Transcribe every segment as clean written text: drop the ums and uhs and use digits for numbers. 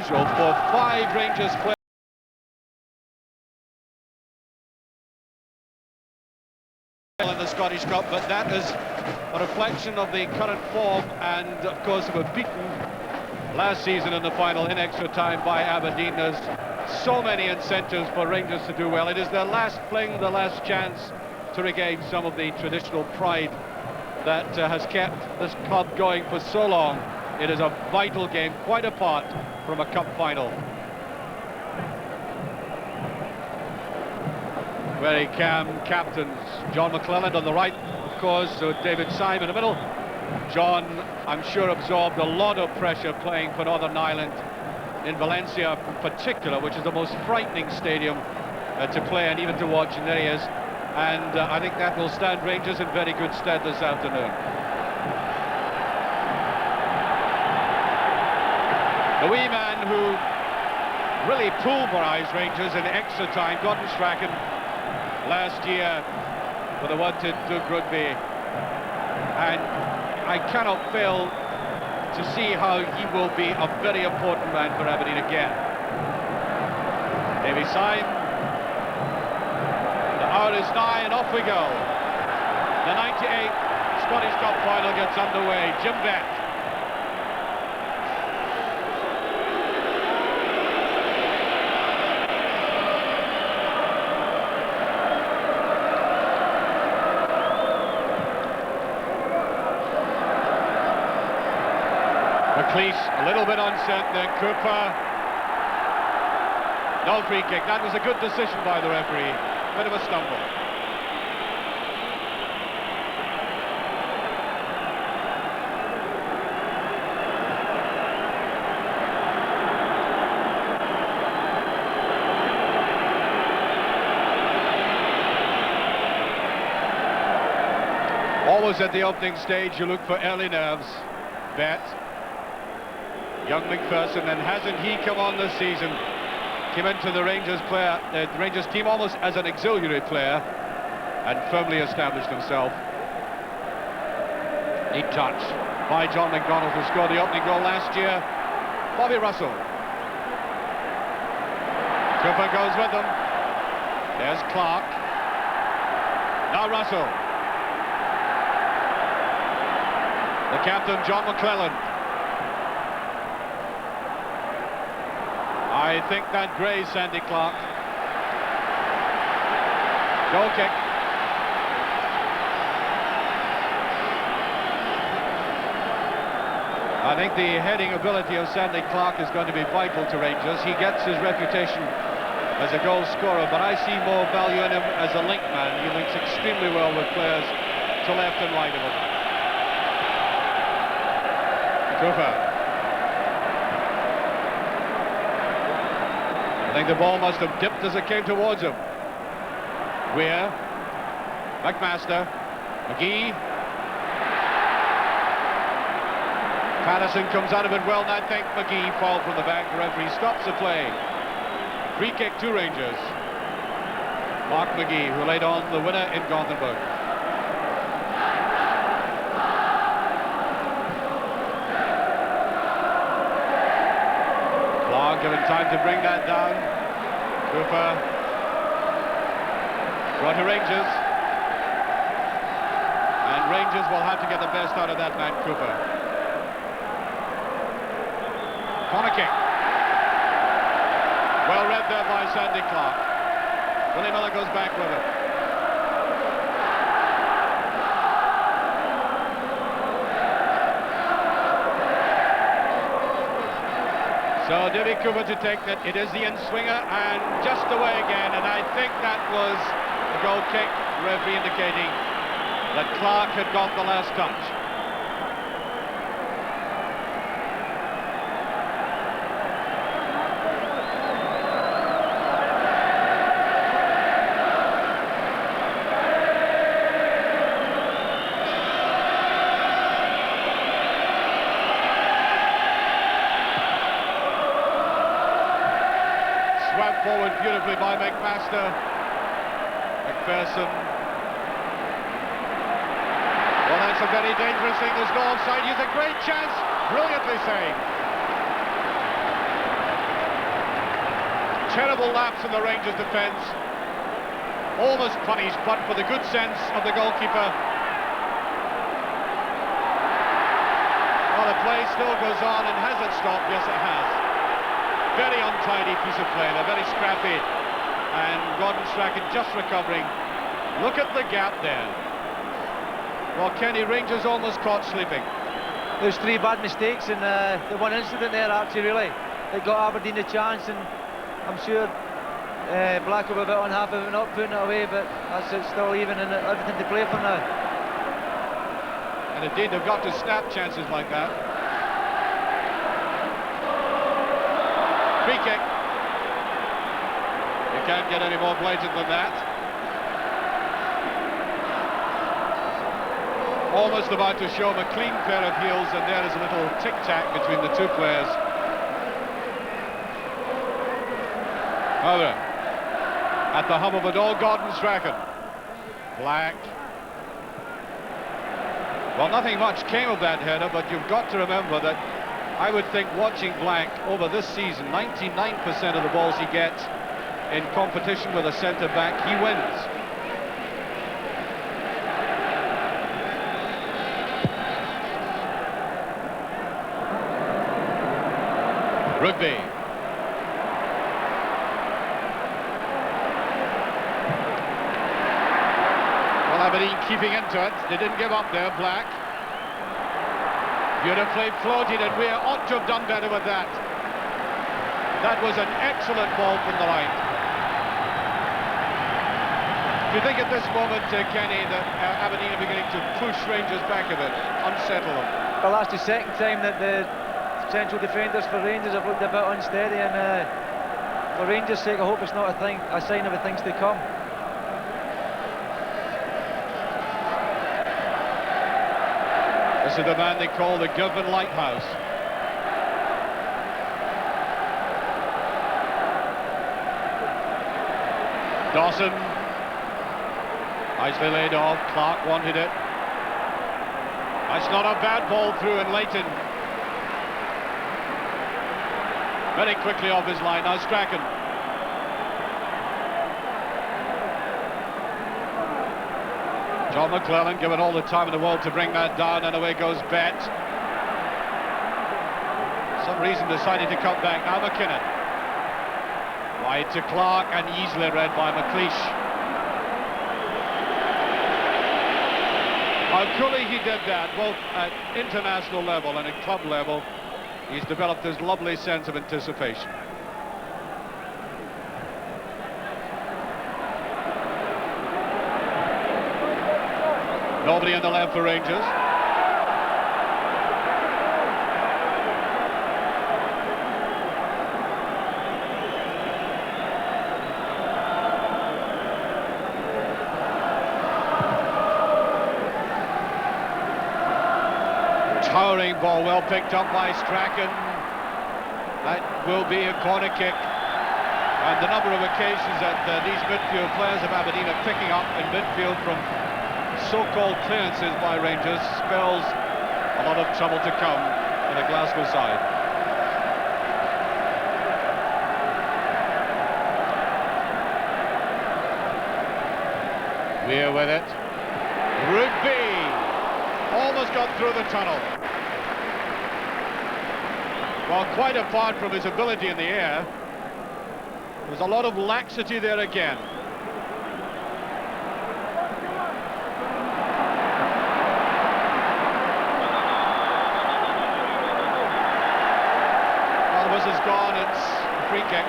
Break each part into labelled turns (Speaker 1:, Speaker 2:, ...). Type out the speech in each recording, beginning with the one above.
Speaker 1: unusual for 5 Rangers players in the Scottish Cup, but that is a reflection of the current form, and of course they were beaten last season in the final in extra time by Aberdeen. There's so many incentives for Rangers to do well. It is their last fling, the last chance to regain some of the traditional pride that has kept this club going for so long. It is a vital game, quite apart from a cup final. Very calm captains. John McClelland on the right, of course, so David Syme in the middle. John, I'm sure, absorbed a lot of pressure playing for Northern Ireland in Valencia in particular, which is the most frightening stadium to play and even to watch, and there he is. And I think that will stand Rangers in very good stead this afternoon. The wee man who really pulverised Rangers in extra time, Gordon Strachan, last year for the wanted Doug Rugby, and I cannot fail to see how he will be a very important man for Aberdeen again. Davy Syme, the hour is nigh and off we go. The 98th Scottish Cup final gets underway. Jim Bett. McLeish, a little bit uncertain then. Cooper. No free kick. That was a good decision by the referee. Bit of a stumble. Always at the opening stage you look for early nerves. Bet. Young McPherson, and hasn't he come on this season? Came into the Rangers team almost as an auxiliary player and firmly established himself. Neat touch by John McDonald, who scored the opening goal last year. Bobby Russell. Cooper goes with them. There's Clark. Now Russell. The captain, John McClelland. I think that grazed Sandy Clark. Goal kick. I think the heading ability of Sandy Clark is going to be vital to Rangers. He gets his reputation as a goal scorer, but I see more value in him as a link man. He links extremely well with players to left and right of him. Cooper. I think the ball must have dipped as it came towards him. Weir, McMaster, McGee. Patterson comes out of it well, and I think McGee fouled from the back. The referee stops the play. Free kick to Rangers. Mark McGee, who laid on the winner in Gothenburg. Given time to bring that down. Cooper. Draw to Rangers. And Rangers will have to get the best out of that man, Cooper. Corner kick. Well read there by Sandy Clark. Willie Miller goes back with it. So Davy Cooper to take that. It is the in-swinger and just away again, and I think that was a goal kick, referee indicating that Clark had got the last touch. Swept forward beautifully by McMaster. McPherson. Well, that's a very dangerous thing. There's no offside. He's a great chance. Brilliantly saved. terrible lapse in the Rangers defence. Almost punished, but for the good sense of the goalkeeper. Well, the play still goes on, and has it stopped? Yes, it has. Very untidy piece of play, they're very scrappy. And Gordon Strachan just recovering. Look at the gap there. Well, Kenny, Rangers almost caught sleeping.
Speaker 2: There's three bad mistakes in the one incident there, Archie, really. It got Aberdeen the chance, and I'm sure Black will be a bit unhappy about not putting it away, but that's it, still even, and everything to play for now.
Speaker 1: And indeed, they've got to snap chances like that. Free kick. You can't get any more blatant than that. Almost about to show him a clean pair of heels, and there is a little tic-tac between the two players. However, at the hum of it all, Gordon Strachan. Black. Well, nothing much came of that header, but you've got to remember that I would think, watching Blank over this season, 99% of the balls he gets in competition with a centre-back, he wins. Rugby. Well, Aberdeen keeping into it. They didn't give up there, Black. Beautifully floated, and we ought to have done better with that. That was an excellent ball from the line. Do you think at this moment, Kenny, that Aberdeen are beginning to push Rangers back a bit, unsettle them?
Speaker 2: Well, that's the second time that the central defenders for Rangers have looked a bit unsteady, and for Rangers' sake, I hope it's not a sign of the things to come.
Speaker 1: This is the man they call the Gilbert Lighthouse. Dawson. Nicely laid off. Clark wanted it. That's not a bad ball through, and Leighton very quickly off his line. Now Strachan. John McClellan given all the time in the world to bring that down, and away goes Bet. Some reason decided to cut back. Now McKinnon. Wide to Clark, and easily read by McLeish. How coolly he did that, both at international level and at club level. He's developed this lovely sense of anticipation. Nobody on the left for Rangers. Towering ball, well picked up by Strachan. That will be a corner kick. And the number of occasions that these midfield players of Aberdeen are picking up in midfield from so-called clearances by Rangers spells a lot of trouble to come for the Glasgow side. We're with it. Rugby almost got through the tunnel. Well, quite apart from his ability in the air, there's a lot of laxity there again. Well, this is gone, it's a free kick.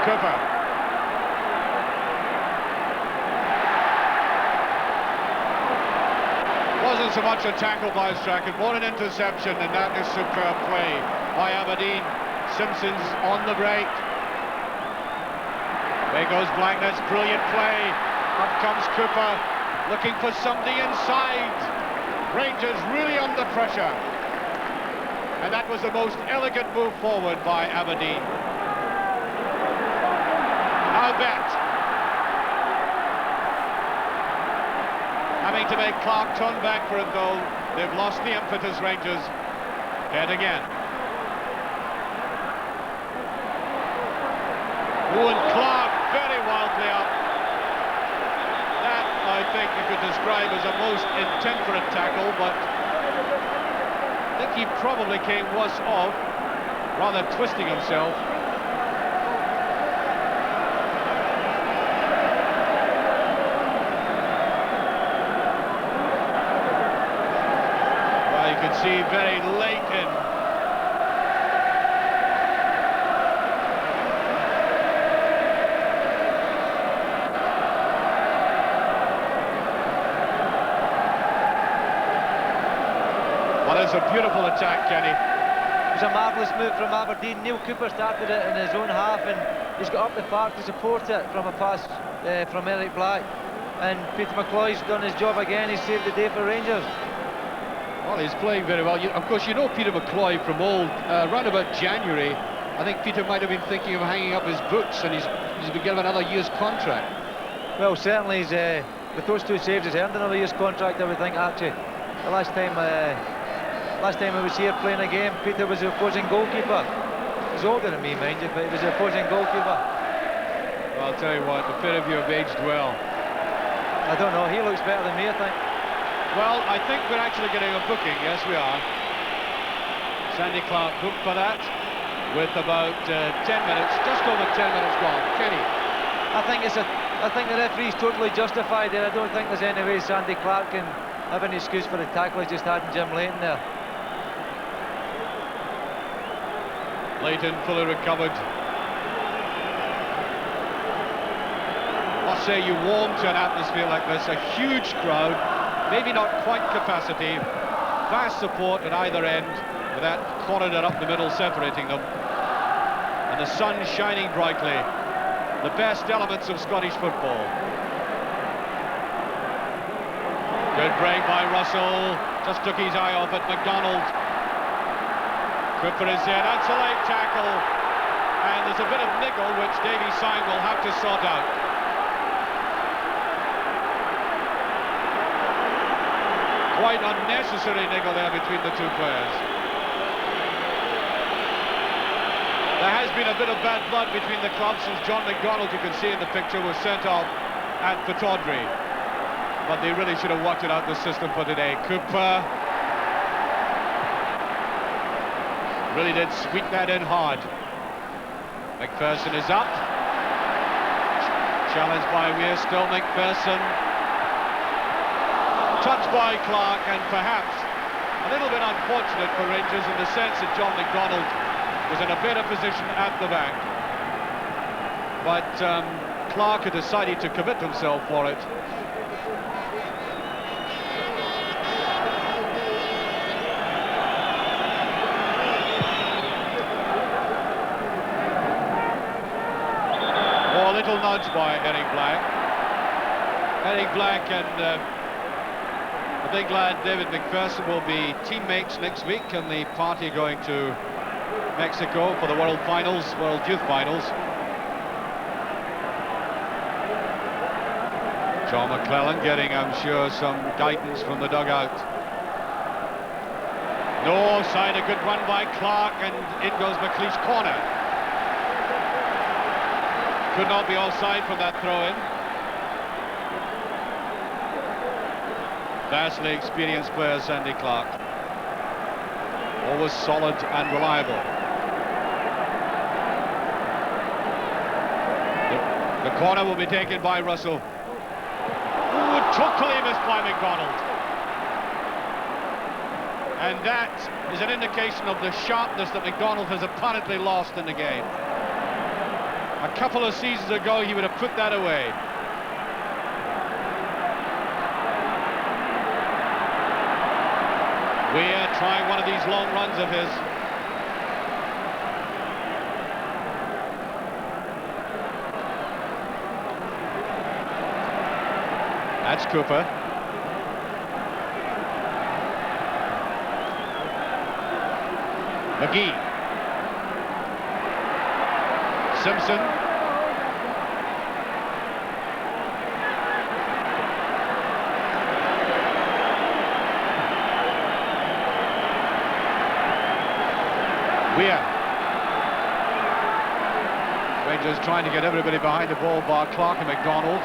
Speaker 1: Cooper. Wasn't so much a tackle by Strachan, more an interception, and that is superb play by Aberdeen. Simpson's on the break. There goes Black, that's brilliant play. Up comes Cooper, looking for somebody inside. Rangers really under pressure. And that was the most elegant move forward by Aberdeen. Now Bet. Having to make Clark turn back for a goal. They've lost the impetus, Rangers. Head again. Owen Clark very wildly up. That, I think, you could describe as a most intemperate tackle, but I think he probably came worse off, rather twisting himself. Well, you can see very late in. Well, it's a beautiful attack, Kenny.
Speaker 2: It was a marvellous move from Aberdeen. Neil Cooper started it in his own half, and he's got up the park to support it from a pass from Eric Black. And Peter McCloy's done his job again. He's saved the day for Rangers.
Speaker 1: Well, he's playing very well. Of course, you know Peter McCloy from old. Around about January, I think Peter might have been thinking of hanging up his boots, and he's been given another year's contract.
Speaker 2: Well, certainly, with those two saves, he's earned another year's contract, I would think, actually. The last time I was here playing a game, Peter was the opposing goalkeeper. He's older than me, mind you, but he was the opposing goalkeeper.
Speaker 1: Well, I'll tell you what, the pair of you have aged well.
Speaker 2: I don't know, he looks better than me, I think.
Speaker 1: Well, I think we're actually getting a booking. Yes, we are. Sandy Clark booked for that with about 10 minutes, just over 10 minutes gone. Kenny?
Speaker 2: I think the referee's totally justified there. I don't think there's any way Sandy Clark can have an excuse for the tackle he just had in Jim Leighton there.
Speaker 1: Leighton fully recovered. I'll say you warm to an atmosphere like this, a huge crowd, maybe not quite capacity, vast support at either end, with that corridor up the middle separating them, and the sun shining brightly, the best elements of Scottish football. Good break by Russell, just took his eye off it. McDonald. Cooper is there, that's a late tackle, and there's a bit of niggle which Davy Syme will have to sort out. Quite unnecessary niggle there between the two players. There has been a bit of bad blood between the clubs since John McDonald, you can see in the picture, was sent off at Pittodrie. But they really should have worked it out, the system for today. Cooper really did squeak that in hard. McPherson is up. Challenged by Weir, still McPherson. Touched by Clark, and perhaps a little bit unfortunate for Rangers in the sense that John McDonald was in a better position at the back. But Clark had decided to commit himself for it. Oh, a little nudge by Eric Black. Eric Black and the big lad David McPherson will be teammates next week in the party going to Mexico for the World Finals, World Youth Finals. John McClellan getting, I'm sure, some guidance from the dugout. No offside, a good run by Clark, and in goes McLeish, corner. Could not be offside from that throw-in. Vastly experienced player, Sandy Clark. Always solid and reliable. The corner will be taken by Russell. Ooh, totally missed by McDonald. And that is an indication of the sharpness that McDonald has apparently lost in the game. A couple of seasons ago, he would have put that away. Weir trying one of these long runs of his. That's Cooper. McGee. Simpson. Weir. Rangers trying to get everybody behind the ball, bar Clark and McDonald.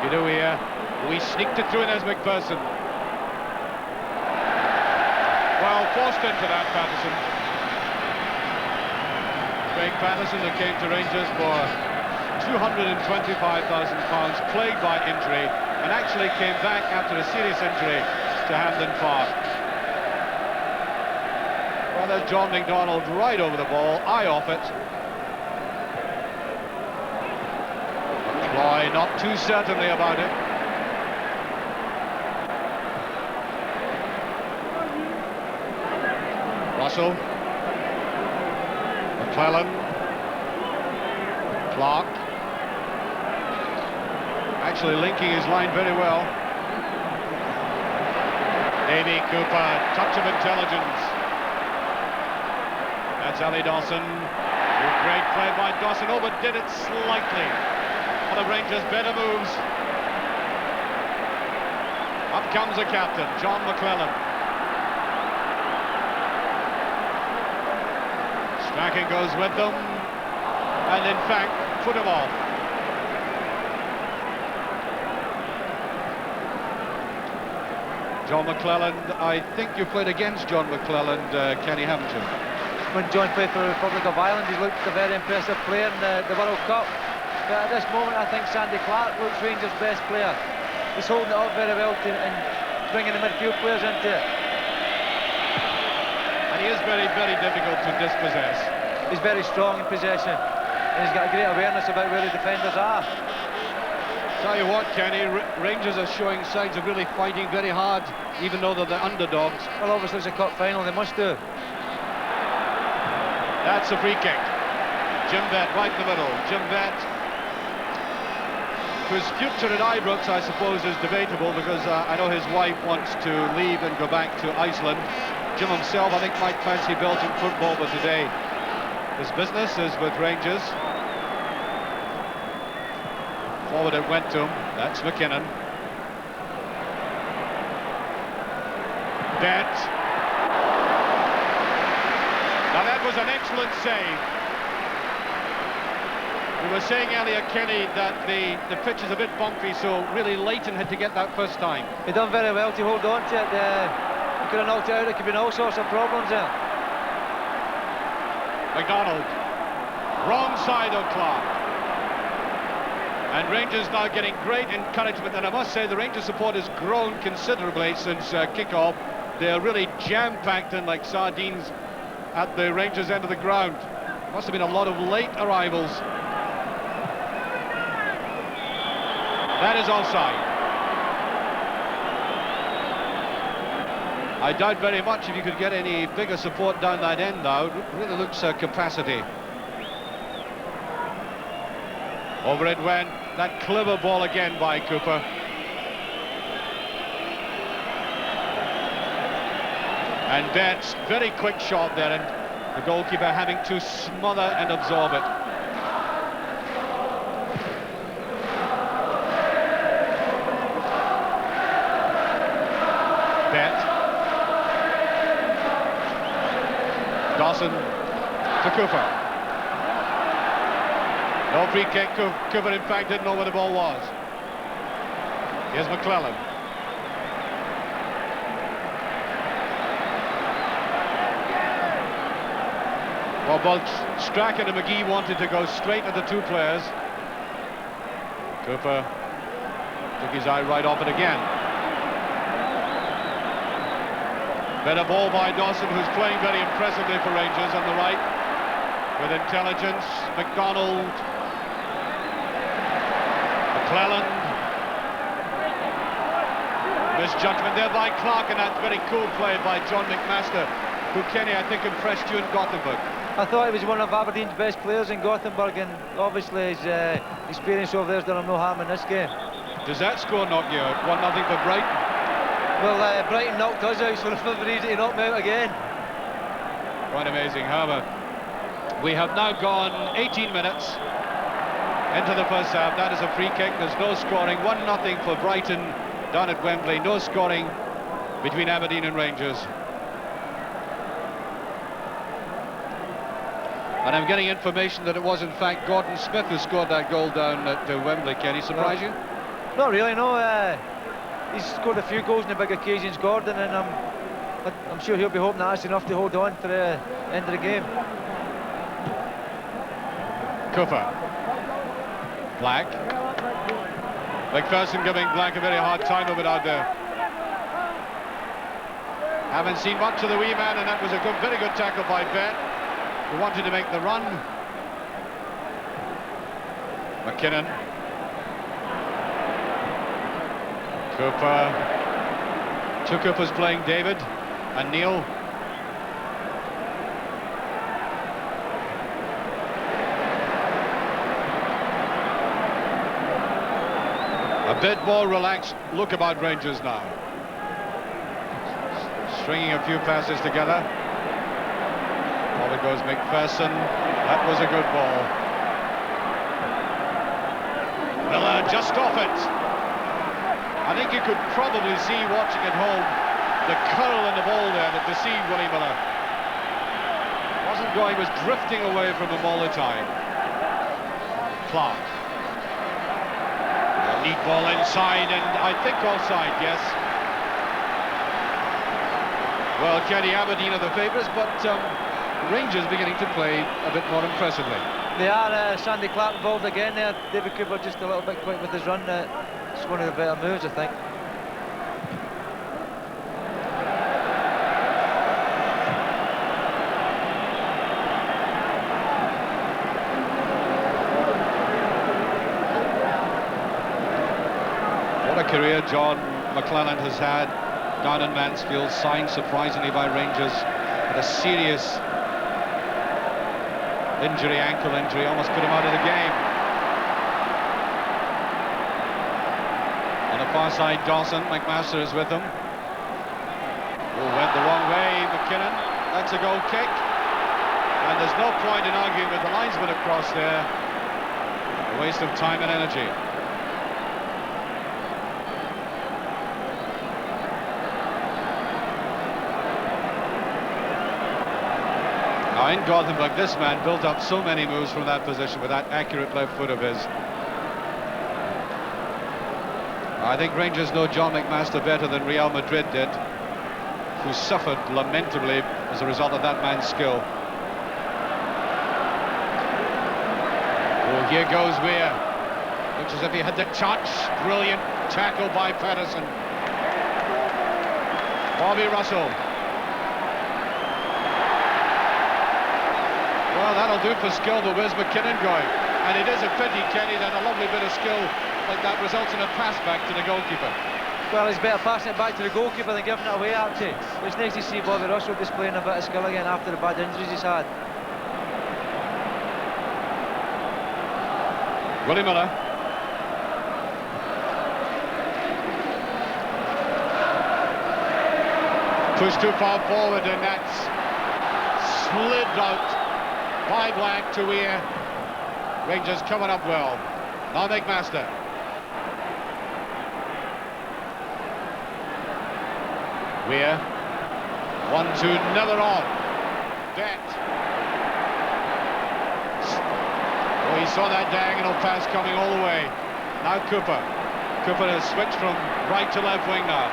Speaker 1: Weir. We sneaked it through, and there's McPherson. Well, forced into that, Patterson. Craig Patterson, that came to Rangers for £225,000, plagued by injury, and actually came back after a serious injury to Hampden Park. Well, there's John McDonald right over the ball, eye off it. Roy not too certainly about it. Russell. McClellan. Clark. Actually linking his line very well. Davy Cooper, touch of intelligence. That's Ali Dawson. Great play by Dawson, overdid it slightly. One of Rangers' better moves. Up comes the captain, John McClellan. Strachan goes with them, and in fact, put him off. John McClellan, I think you played against John McClellan, Kenny, haven't you?
Speaker 2: When John played for the Republic of Ireland, he looked a very impressive player in the World Cup. But at this moment, I think Sandy Clark looks Rangers' best player. He's holding it up very well and bringing the midfield players into it.
Speaker 1: And he is very, very difficult to dispossess.
Speaker 2: He's very strong in possession, and he's got a great awareness about where the defenders are.
Speaker 1: Tell you what, Kenny, Rangers are showing signs of really fighting very hard, even though they're the underdogs.
Speaker 2: Well, obviously it's a cup final, they must do.
Speaker 1: That's a free kick. Jim Vett right in the middle. Jim Vett, whose future at Ibrox, I suppose, is debatable, because I know his wife wants to leave and go back to Iceland. Jim himself, I think, might fancy Belgian football, but today his business is with Rangers. Forward it went to him. That's McKinnon. Vett. Now that was an excellent save. We were saying earlier, Kenny, that the pitch is a bit bumpy, so really Leighton had to get that first time.
Speaker 2: He done very well to hold on to it. He could have knocked it out. There could have been all sorts of problems there.
Speaker 1: McDonald. Wrong side of Clark. And Rangers now getting great encouragement, and I must say the Rangers support has grown considerably since kick-off. They're really jam-packed in like sardines at the Rangers end of the ground. Must have been a lot of late arrivals. That is offside. I doubt very much if you could get any bigger support down that end now. It really looks capacity. Over it went. That clever ball again by Cooper. And Vett's very quick shot there, and the goalkeeper having to smother and absorb it. Vett. Dawson to Cooper. No free kick. Cooper, in fact, didn't know where the ball was. Here's McClellan. Well, both Strachan and McGee wanted to go straight at the two players. Cooper took his eye right off it again. Better ball by Dawson, who's playing very impressively for Rangers on the right. With intelligence, McDonald. McClellan. Misjudgment there by Clark, and that's very cool play by John McMaster, who, Kenny, I think impressed you in Gothenburg.
Speaker 2: I thought he was one of Aberdeen's best players in Gothenburg, and obviously his experience over there's done him no harm in this game.
Speaker 1: Does that score knock you out? 1-0 for Brighton?
Speaker 2: Well, Brighton knocked us out, so it's very easy to knock me out again.
Speaker 1: Quite amazing. However, we have now gone 18 minutes into the first half. That is a free kick. There's no scoring. 1-0 for Brighton down at Wembley. No scoring between Aberdeen and Rangers. And I'm getting information that it was in fact Gordon Smith who scored that goal down at Wembley. Can he surprise you?
Speaker 2: Not really, no. He's scored a few goals in the big occasions, Gordon, and I'm sure he'll be hoping that's enough to hold on to the end of the game.
Speaker 1: Cooper. Black. McPherson giving Black a very hard time of it out there. Haven't seen much of the wee man, and that was a very good tackle by Ben, who wanted to make the run. McKinnon. Cooper. Two Coopers playing David and Neil. A bit more relaxed look about Rangers now. Stringing a few passes together. Forward goes McPherson. That was a good ball. Miller just off it. I think you could probably see, watching at home, the curl in the ball there that deceived Willie Miller. Wasn't going, was drifting away from him all the time. Clark. A neat ball inside, and I think offside, yes. Well, Kenny, Aberdeen are the favourites, but Rangers beginning to play a bit more impressively.
Speaker 2: They are. Sandy Clark involved again there. David Cooper just a little bit quick with his run. It's one of the better moves, I think.
Speaker 1: What a career John McClelland has had down in Mansfield, signed surprisingly by Rangers, with a serious injury, ankle injury, almost put him out of the game. On the far side, Dawson, McMaster is with him. Oh, went the wrong way, McKinnon. That's a goal kick. And there's no point in arguing with the linesman across there. A waste of time and energy. Now in Gothenburg, this man built up so many moves from that position with that accurate left foot of his. I think Rangers know John McMaster better than Real Madrid did, who suffered lamentably as a result of that man's skill. Oh, here goes Weir. Looks as if he had the touch. Brilliant tackle by Patterson. Bobby Russell. Well, that'll do for skill, but where's McKinnon going? And it is a pity, Kenny, that a lovely bit of skill like that results in a pass back to the goalkeeper.
Speaker 2: Well, he's better passing it back to the goalkeeper than giving it away, actually. It's nice to see Bobby Russell displaying a bit of skill again after the bad injuries he's had.
Speaker 1: Willie Miller. Pushed too far forward, and that's slid out by Black to Weir. Rangers coming up well. Now McMaster. Weir. 1-2, never on. Dent. Oh, he saw that diagonal pass coming all the way. Now Cooper. Cooper has switched from right to left wing now.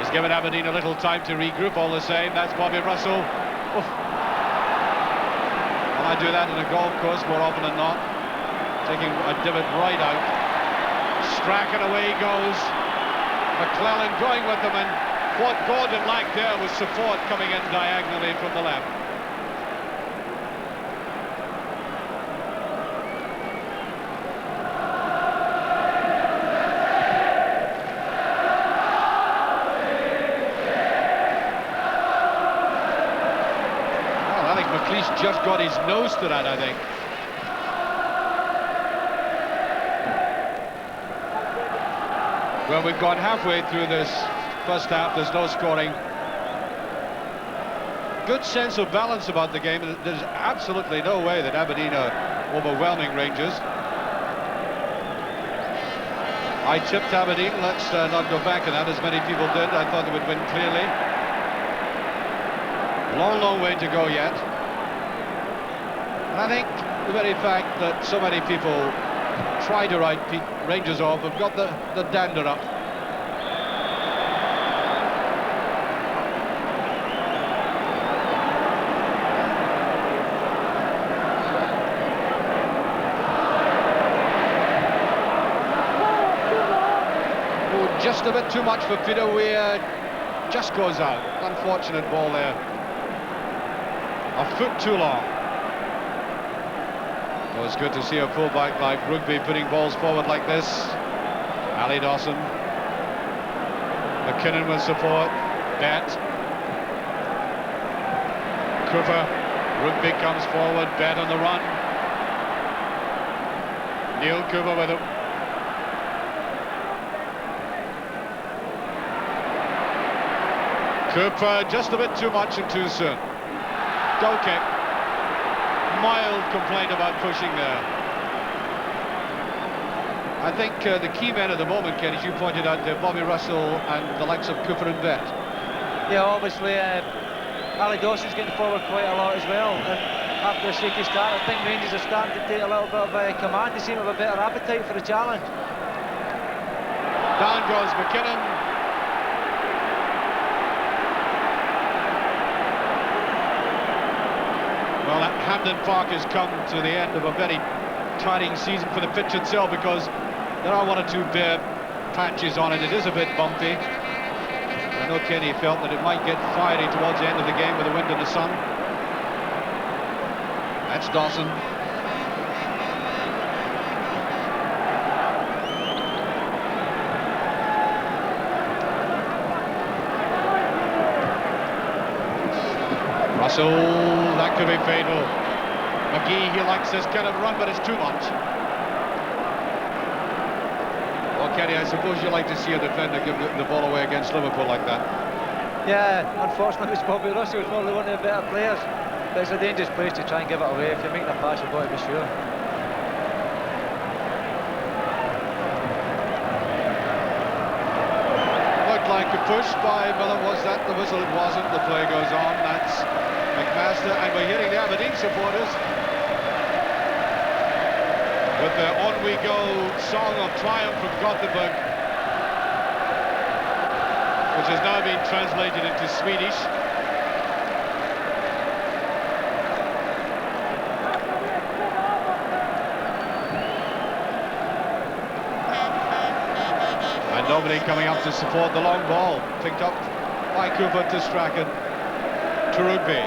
Speaker 1: He's given Aberdeen a little time to regroup all the same. That's Bobby Russell. Oof. Well, I do that in a golf course more often than not. Taking a divot right out. Strachan away he goes. McClelland going with them, and what Gordon lacked there was support coming in diagonally from the left. Well, I think McLeish just got his nose to that, I think. Well, we've gone halfway through this first half. There's no scoring. Good sense of balance about the game. There's absolutely no way that Aberdeen are overwhelming Rangers. I tipped Aberdeen. Let's not go back on that, as many people did. I thought they would win clearly. Long, long way to go yet. And I think the very fact that so many people try to write Rangers off have got the dander up. Oh, just a bit too much for Peter Weir. Just goes out. Unfortunate ball there. A foot too long. Well, it's good to see a fullback like Rugby putting balls forward like this. Ali Dawson. McKinnon with support. Bet. Cooper. Rugby comes forward. Bet on the run. Neil Cooper with him. Cooper just a bit too much and too soon. Goal kick. Mild complaint about pushing there. I think the key men at the moment, Ken, as you pointed out, Bobby Russell and the likes of Cooper and Bet.
Speaker 2: Yeah, obviously, Ali Dawson's getting forward quite a lot as well. And after a shaky start, I think Rangers are starting to take a little bit of command. They seem to have a better appetite for the challenge.
Speaker 1: Down goes McKinnon. Well, Hampden Park has come to the end of a very tiring season for the pitch itself, because there are one or two bare patches on it. It is a bit bumpy. I know Kenny felt that it might get fiery towards the end of the game with the wind and the sun. That's Dawson. Russell, that could be fatal. McGee, he likes this kind of run, but it's too much. Well, Kenny, I suppose you like to see a defender give the ball away against Liverpool like that.
Speaker 2: Yeah, unfortunately, it's Bobby Russell, who's probably one of the better players. But it's a dangerous place to try and give it away. If you're making a pass, you've got to be sure.
Speaker 1: Looked like a push by Miller. Was that the whistle? It wasn't. The play goes on. That's McMaster, and we're hearing the Aberdeen supporters with the On We Go song of triumph from Gothenburg, which has now been translated into Swedish. And nobody coming up to support the long ball, picked up by Cooper to Strachan to Rugby.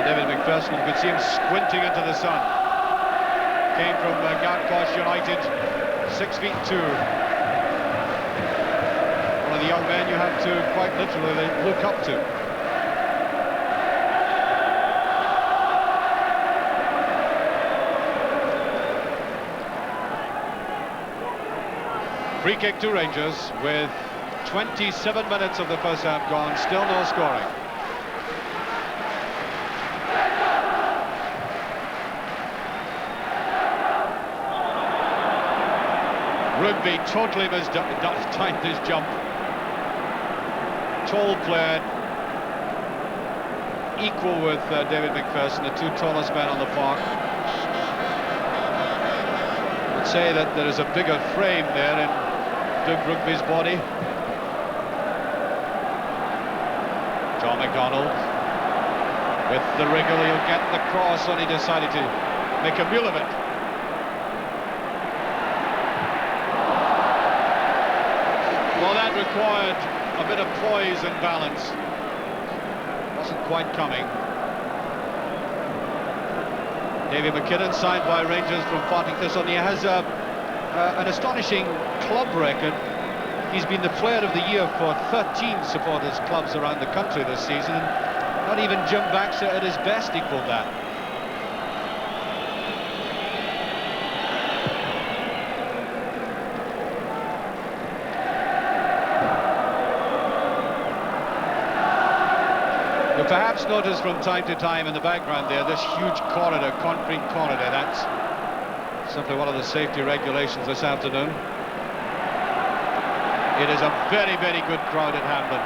Speaker 1: David McPherson, you could see him squinting into the sun. Came from Gartcosh United, 6'2". One of the young men you have to quite literally look up to. Free kick to Rangers with 27 minutes of the first half gone, still no scoring. Rugby totally mistimed his jump. Tall player, equal with David McPherson, the two tallest men on the park. I would say that there is a bigger frame there in Doug Rugby's body. John McDonald with the wriggle, he'll get the cross, and he decided to make a meal of it. Well, that required a bit of poise and balance. Wasn't quite coming. David McKinnon, signed by Rangers from Partick Thistle. He has an astonishing club record. He's been the player of the year for 13 supporters clubs around the country this season. And not even Jim Baxter at his best equalled that. You'll perhaps notice from time to time in the background there, this huge corridor, concrete corridor. That's simply one of the safety regulations this afternoon. It is a very, very good crowd at Hampden.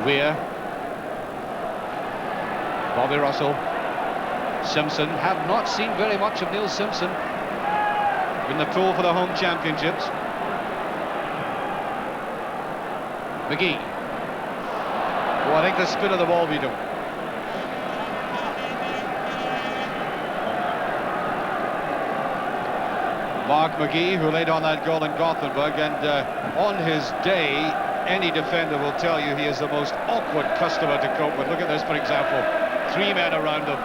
Speaker 1: Weir, Bobby Russell, Simpson. Have not seen very much of Neil Simpson in the tour for the home championships. McGee. Oh, I think the spin of the ball beat him. Mark McGee, who laid on that goal in Gothenburg, and on his day, any defender will tell you he is the most awkward customer to cope with. Look at this, for example. 3 men around him.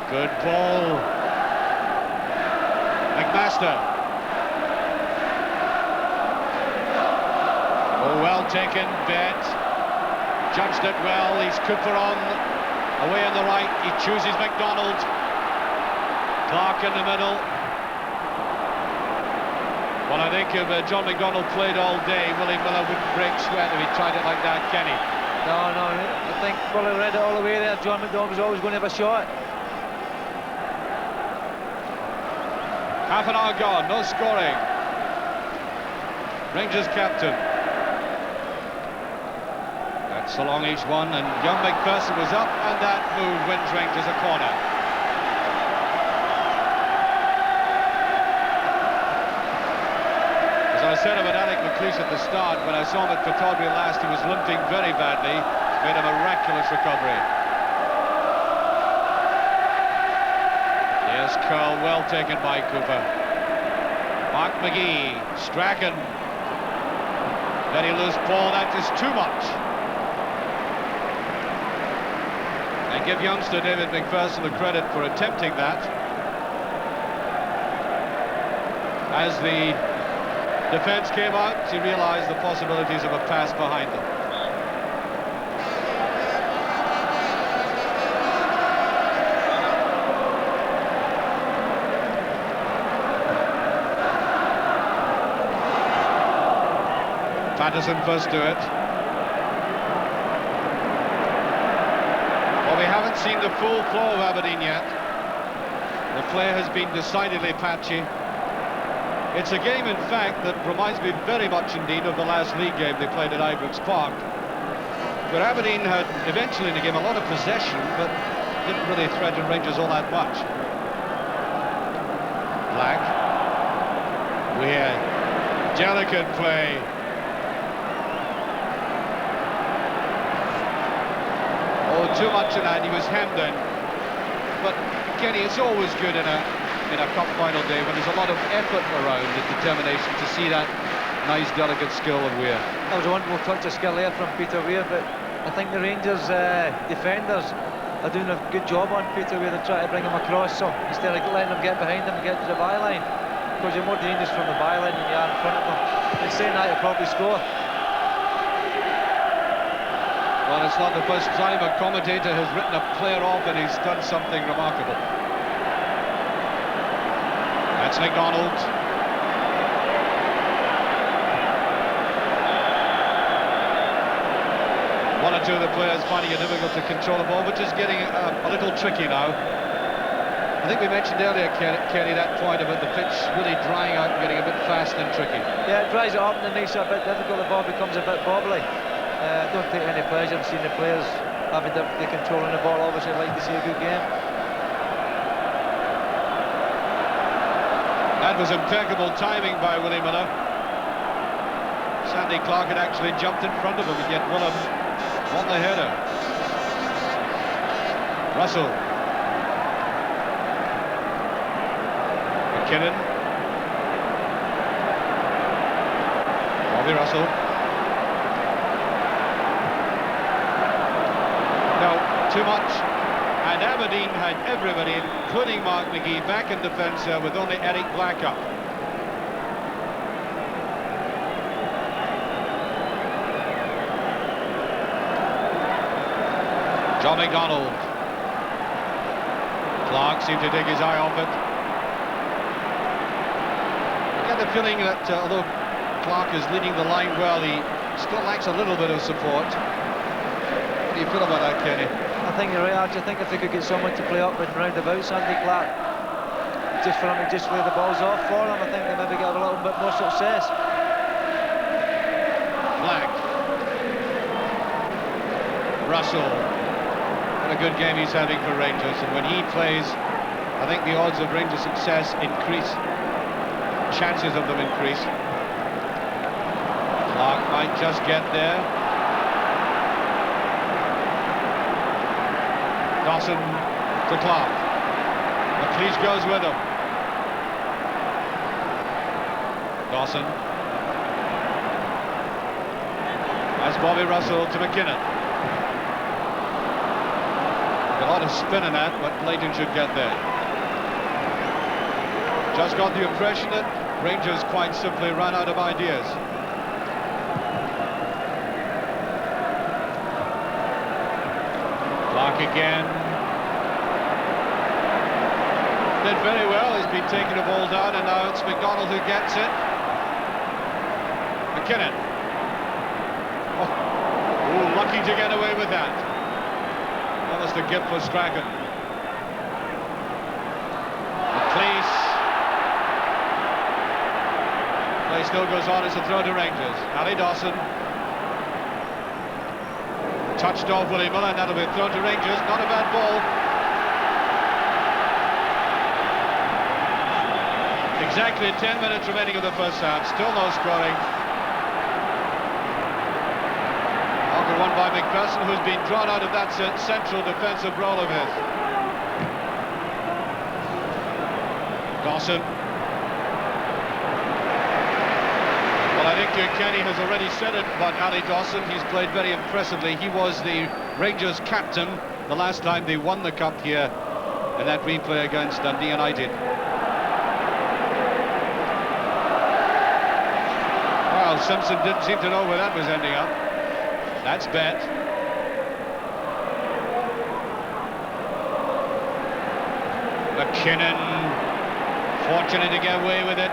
Speaker 1: Good ball. McMaster. Oh, well taken, Bet. Judged it well. He's Cooper on. Away on the right. He chooses McDonald. Clark in the middle. Well, I think if John McDonald played all day, Willie Miller wouldn't break sweat if he tried it like that, can he?
Speaker 2: No, I think Willie read it all the way there. John McDonald was always going to have a shot.
Speaker 1: Half an hour gone, no scoring. Rangers captain. That's along each one, and young McPherson was up, and that move wins Rangers a corner. I said about Alec McLeish at the start, when I saw him at Pittodrie last, he was limping very badly. It's made a miraculous recovery. Yes, curl, well taken by Cooper. Mark McGee, Strachan. Very loose ball, that is too much. And give youngster David McPherson the credit for attempting that. As the defence came out, he realised the possibilities of a pass behind them. Patterson first to it. Well, we haven't seen the full flow of Aberdeen yet. The play has been decidedly patchy. It's a game, in fact, that reminds me very much indeed of the last league game they played at Ibrox Park, where Aberdeen had eventually in the game a lot of possession, but didn't really threaten Rangers all that much. Black. Weir. Delicate play. Oh, too much of that. He was hemmed in. But, Kenny, it's always good in a cup final day when there's a lot of effort around and determination to see that nice delicate skill of Weir.
Speaker 2: That was a wonderful touch of skill there from Peter Weir, but I think the Rangers defenders are doing a good job on Peter Weir to try to bring him across, so instead of letting him get behind him and get to the byline, because you're more dangerous from the byline than you are in front of him. And saying that, he'll probably score.
Speaker 1: Well, it's not the first time a commentator has written a player off and he's done something remarkable. That's McDonald. One or two of the players finding it difficult to control the ball, which is getting a little tricky now. I think we mentioned earlier, Kenny, that point about the pitch really drying out and getting a bit fast and tricky.
Speaker 2: Yeah, it dries it up and it makes it a bit difficult. The ball becomes a bit bobbly. I don't take any pleasure in seeing the players having difficulty controlling the ball. Obviously, I'd like to see a good game.
Speaker 1: That was impeccable timing by Willie Miller. Sandy Clark had actually jumped in front of him, and yet Willem won the header. Russell. McKinnon. Bobby Russell. No, too much. And Aberdeen had everybody, including Mark McGee, back in defence with only Eric Black up. John McDonald. Clark seemed to take his eye off it. I get the feeling that although Clark is leading the line well, he still lacks a little bit of support. What do you feel about that, Kenny?
Speaker 2: I think you're right, Archie. I think if they could get someone to play up and round about Sandy Clark, just for him to just lay the balls off for them, I think they maybe get a little bit more success.
Speaker 1: Black. Russell. What a good game he's having for Rangers, and when he plays, I think the odds of Rangers' success increase. Chances of them increase. Clark might just get there. Dawson to Clark. McLeish goes with him. Dawson. That's Bobby Russell to McKinnon. A lot of spin in that, but Clayton should get there. Just got the impression that Rangers quite simply ran out of ideas. Clark again. Did very well. He's been taking the ball down, and now it's McDonald who gets it. McKinnon. Oh, lucky to get away with that. That was the gift for Strachan. McLeish. Play still goes on. It's a throw to Rangers. Ali Dawson. Touched off Willie Miller, and that'll be thrown to Rangers. Not a bad ball. Exactly 10 minutes remaining of the first half. Still no scoring. After one by McPherson, who's been drawn out of that central defensive role of his. Dawson. Well, I think Kenny has already said it about Ali Dawson. He's played very impressively. He was the Rangers captain the last time they won the cup here in that replay against Dundee United. Well, Simpson didn't seem to know where that was ending up. That's bet. McKinnon, fortunate to get away with it.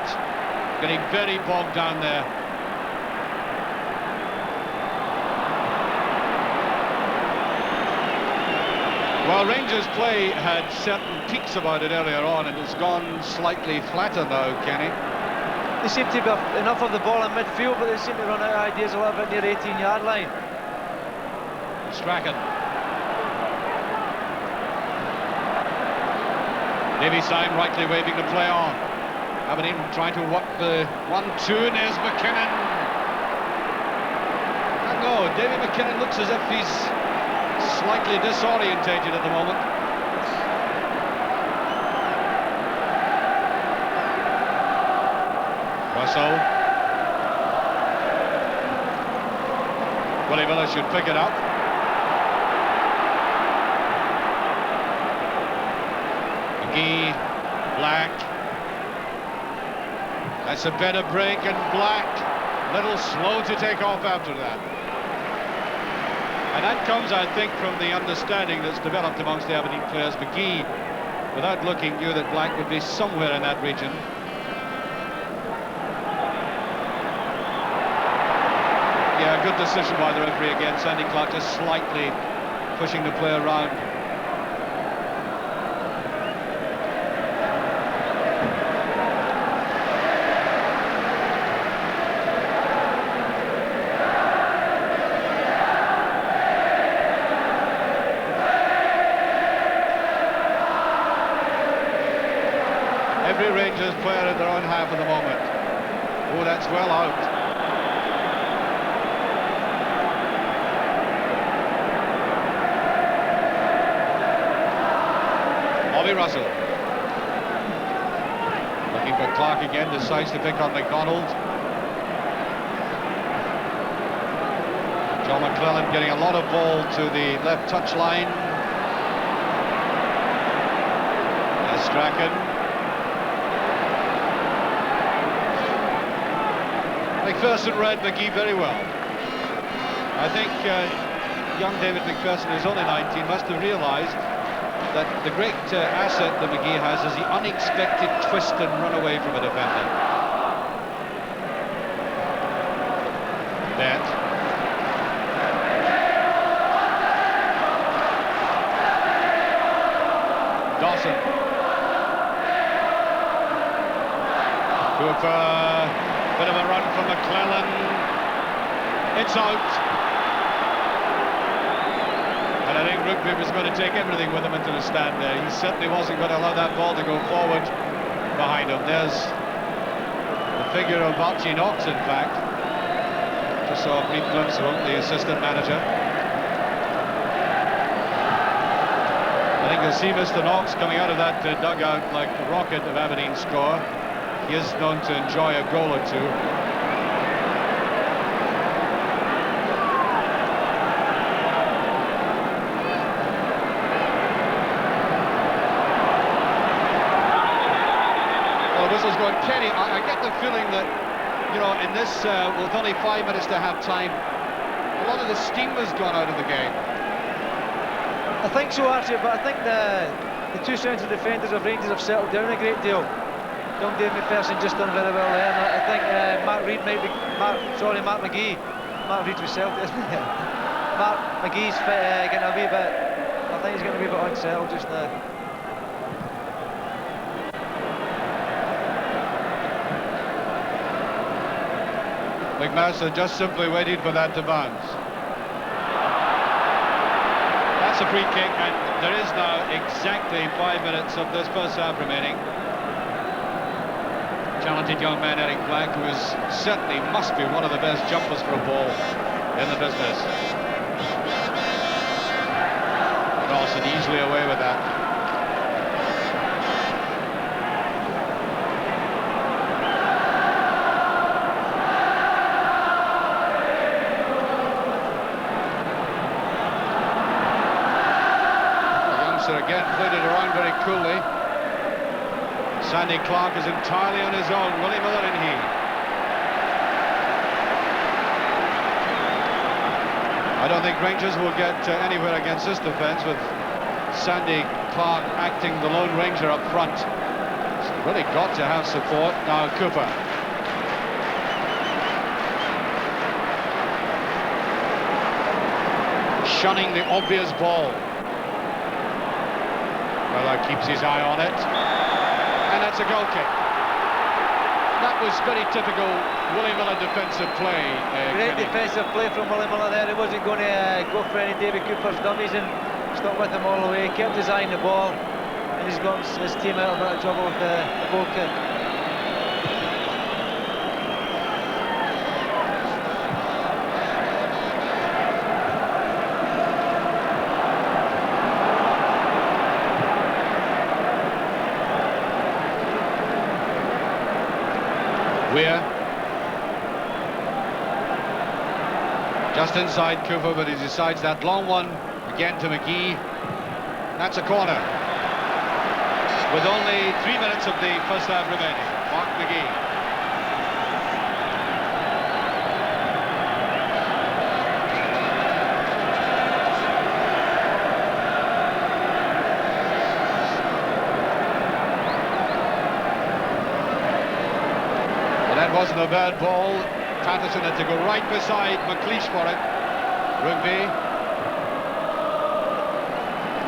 Speaker 1: Getting very bogged down there. Well, Rangers' play had certain peaks about it earlier on, and it's gone slightly flatter now, Kenny.
Speaker 2: They seem to have enough of the ball in midfield, but they seem to run out of ideas a little bit near the 18-yard line.
Speaker 1: Strachan. Davy Syme rightly waving the play on. Aberdeen trying to work the 1-2. There's McKinnon. No, Davy McKinnon looks as if he's slightly disorientated at the moment. Russell. Willie Miller should pick it up. McGee, Black. That's a better break, and Black a little slow to take off after that. And that comes, I think, from the understanding that's developed amongst the Aberdeen players. McGee, without looking, knew that Black would be somewhere in that region. Yeah, good decision by the referee again. Sandy Clark just slightly pushing the play around. Every Rangers player in their own half at the moment. Oh, that's well out. Bobby Russell. Looking for Clark again, decides to pick on McDonald. John McClellan getting a lot of ball to the left touch line. There's Strachan. McPherson read McGee very well. I think young David McPherson, who's only 19, must have realised that the great asset that McGee has is the unexpected twist and run away from a defender. Bet. Patterson. Cooper, bit of a run from McClellan. It's out. And I think Rugby was going to take everything with him into the stand there. He certainly wasn't going to allow that ball to go forward behind him. There's the figure of Archie Knox, in fact. Just saw a brief glimpse of him, the assistant manager. I think you'll see Mr. Knox coming out of that dugout like a rocket of Aberdeen score. He is known to enjoy a goal or two. Well, the whistle's going. Kenny, I get the feeling that, you know, in this, with only 5 minutes to have time, a lot of the steam has gone out of the game.
Speaker 2: I think so, Archie, but I think the two central defenders of Rangers have settled down a great deal. Young Dave McPherson just done very well there. And I think Mark Reid might be... Mark McGee. Mark Reid was Celtic, isn't he? Mark McGee's getting a wee bit... I think he's getting a wee bit unsettled just now.
Speaker 1: McMaster just simply waited for that to bounce. That's a free kick, and there is now exactly 5 minutes of this first half remaining. Talented young man Eric Black, who is certainly must be one of the best jumpers for a ball in the business. Dawson easily away with that. The youngster again played it around very coolly. Sandy Clark is entirely on his own. Willie Miller and he. I don't think Rangers will get anywhere against this defence with Sandy Clark acting the lone ranger up front. So really got to have support. Now Cooper. Shunning the obvious ball. Miller keeps his eye on it. And that's a goal kick. That was very typical Willie Miller defensive play.
Speaker 2: Great defensive play from Willie Miller there. He wasn't going to go for any David Cooper's dummies and stuck with him all the way. Kept his eye on the ball, and he's got his team out of a bit of trouble with the goal kick.
Speaker 1: Weir. Just inside Cooper, but he decides that long one again to McGee. That's a corner. With only 3 minutes of the first half remaining. Mark McGee. Wasn't a bad ball. Patterson had to go right beside McLeish for it. Rugby.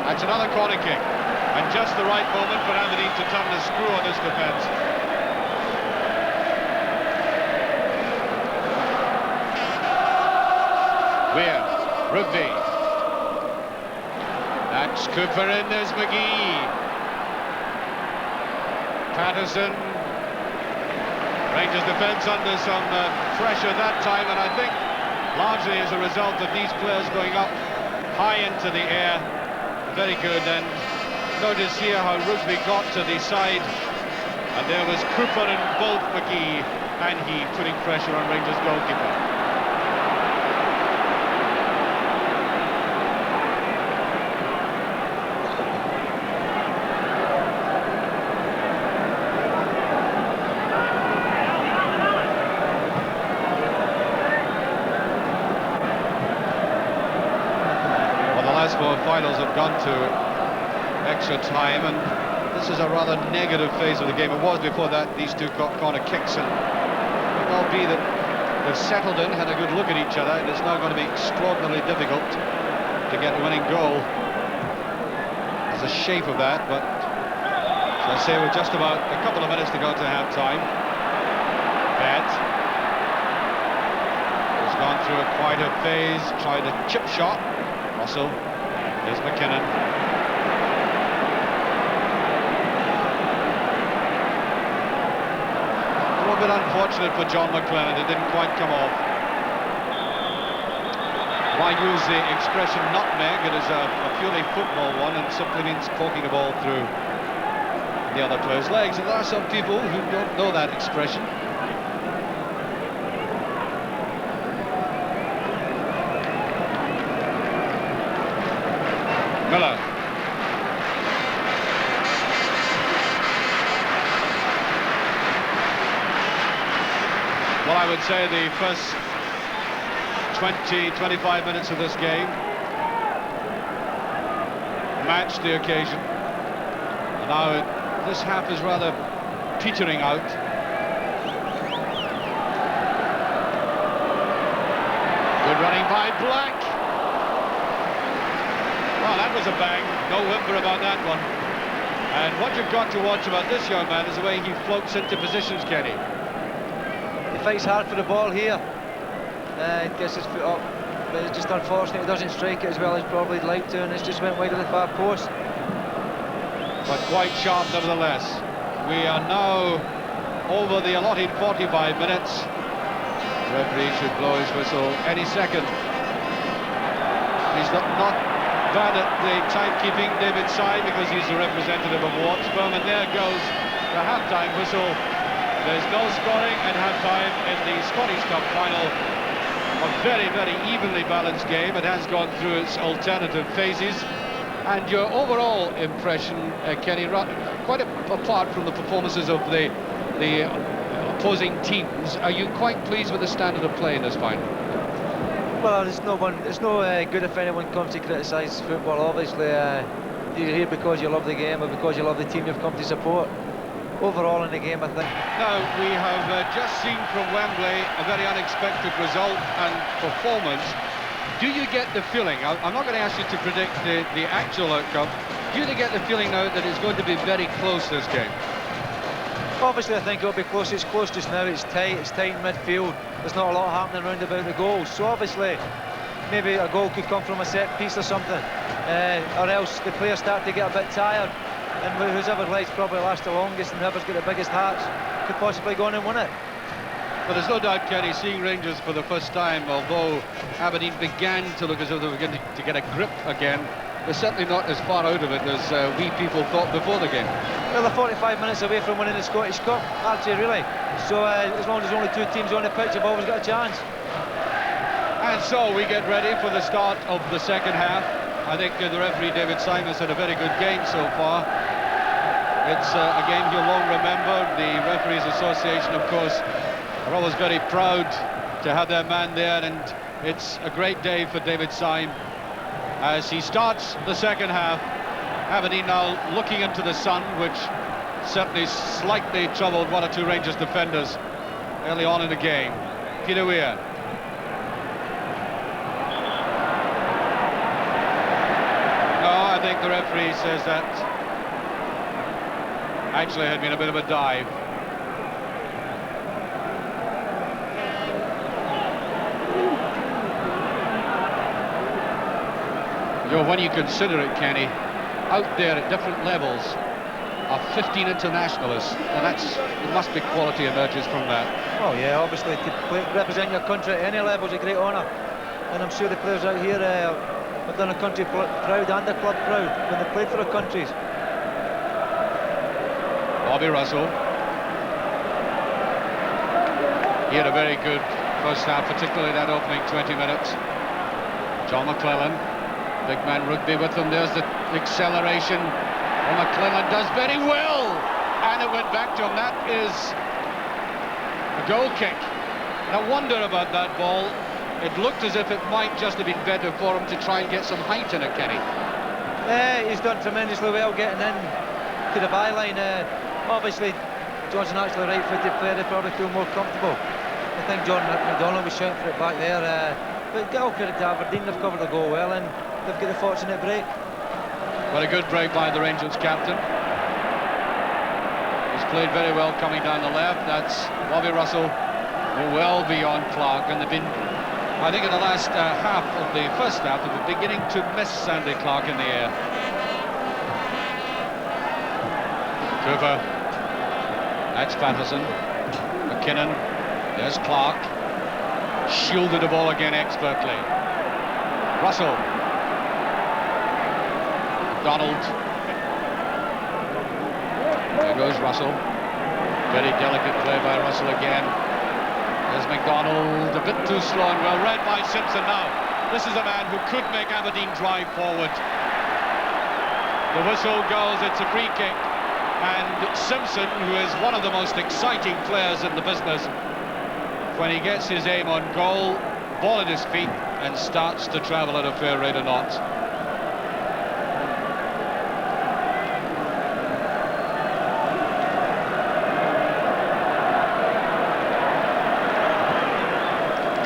Speaker 1: That's another corner kick, and just the right moment for Aberdeen to turn the screw on this defence. Weir. Rugby. That's Cooper in, there's McGee. Patterson. Rangers defence under some pressure that time, and I think largely as a result of these players going up high into the air. Very good, and notice here how Rugby got to the side, and there was Cooper and both McGee and he putting pressure on Rangers goalkeeper. Finals have gone to extra time, and this is a rather negative phase of the game. It was before that, these two corner kicks, and it will be that they've settled in, had a good look at each other, and it's now going to be extraordinarily difficult to get a winning goal. There's a shape of that, but So I say we're just about a couple of minutes to go to half-time. Bet has gone through quite a phase, tried a chip shot. Russell, there's McKinnon. A little bit unfortunate for John McLennan, it didn't quite come off. Why use the expression nutmeg? It is a purely football one and simply means poking a ball through the other player's legs. And there are some people who don't know that expression. Miller. Well, I would say the first 20-25 minutes of this game matched the occasion. And now this half is rather petering out. Good running by Black. Well, that was a bang. No whimper about that one. And what you've got to watch about this young man is the way he floats into positions, Kenny.
Speaker 2: He fights hard for the ball here. Gets his foot up, but it's just unfortunate he doesn't strike it as well as probably he'd like to, and it's just went wide of the far post.
Speaker 1: But quite sharp nevertheless. We are now over the allotted 45 minutes. The referee should blow his whistle any second. He's not bad at the timekeeping, David Sy, because he's the representative of Watford, and there goes the half-time whistle. There's no scoring at half-time in the Scottish Cup final. A very, very evenly balanced game. It has gone through its alternative phases. And your overall impression, Kenny, quite apart from the performances of the opposing teams, are you quite pleased with the standard of play in this final?
Speaker 2: Well, it's no good if anyone comes to criticise football. Obviously, you're here because you love the game or because you love the team you've come to support. Overall in the game, I think.
Speaker 1: Now, we have just seen from Wembley a very unexpected result and performance. Do you get the feeling, I'm not going to ask you to predict the actual outcome, do you get the feeling now that it's going to be very close, this game?
Speaker 2: Obviously, I think it'll be close. It's close just now. It's tight in midfield. There's not a lot happening around about the goals. So obviously, maybe a goal could come from a set piece or something, or else the players start to get a bit tired. And whoever lights probably lasts the longest and whoever's got the biggest hearts could possibly go on and win it.
Speaker 1: But there's no doubt, Kenny, seeing Rangers for the first time, although Aberdeen began to look as though they were going to get a grip again, they're certainly not as far out of it as we people thought before the game.
Speaker 2: Well, they're 45 minutes away from winning the Scottish Cup, actually, really. So as long as there's only two teams on the pitch, you've always got a chance.
Speaker 1: And so we get ready for the start of the second half. I think the referee, David Simons, had a very good game so far. It's a game you'll long remember. The Referees Association, of course, are always very proud to have their man there, and it's a great day for David Syme as he starts the second half. Aberdeen now looking into the sun, which certainly slightly troubled one or two Rangers defenders early on in the game. Peter Weir. No, I think the referee says that actually had been a bit of a dive. You know, when you consider it, Kenny, out there at different levels are 15 internationalists, and it must be quality emerges from that.
Speaker 2: Oh yeah, obviously to represent your country at any level is a great honour, and I'm sure the players out here have done a country proud and a club proud when they played for their countries.
Speaker 1: Bobby Russell. He had a very good first half, particularly that opening 20 minutes. John McLellan, big man Rugby with him. There's the acceleration. Well, McLellan does very well, and it went back to him. That is a goal kick. And I wonder about that ball. It looked as if it might just have been better for him to try and get some height in it, Kenny.
Speaker 2: He's done tremendously well getting in to the byline. Obviously, Johnson actually right-footed player, they probably feel more comfortable. I think John McDonald was shouting for it back there. But get all credit to Aberdeen, they've covered the goal well, and they've got a fortunate break.
Speaker 1: Well, a good break by the Rangers captain. He's played very well coming down the left. That's Bobby Russell, well beyond Clark, and they've been, I think in the last half of the first half, they've been beginning to miss Sandy Clark in the air. Cooper, that's Patterson, McKinnon, there's Clark, shielded the ball again expertly. Russell, Donald, there goes Russell, very delicate play by Russell again. There's McDonald, a bit too slow and well read by Simpson now. This is a man who could make Aberdeen drive forward. The whistle goes, it's a free kick, and Simpson, who is one of the most exciting players in the business, when he gets his aim on goal, ball at his feet, and starts to travel at a fair rate of knots.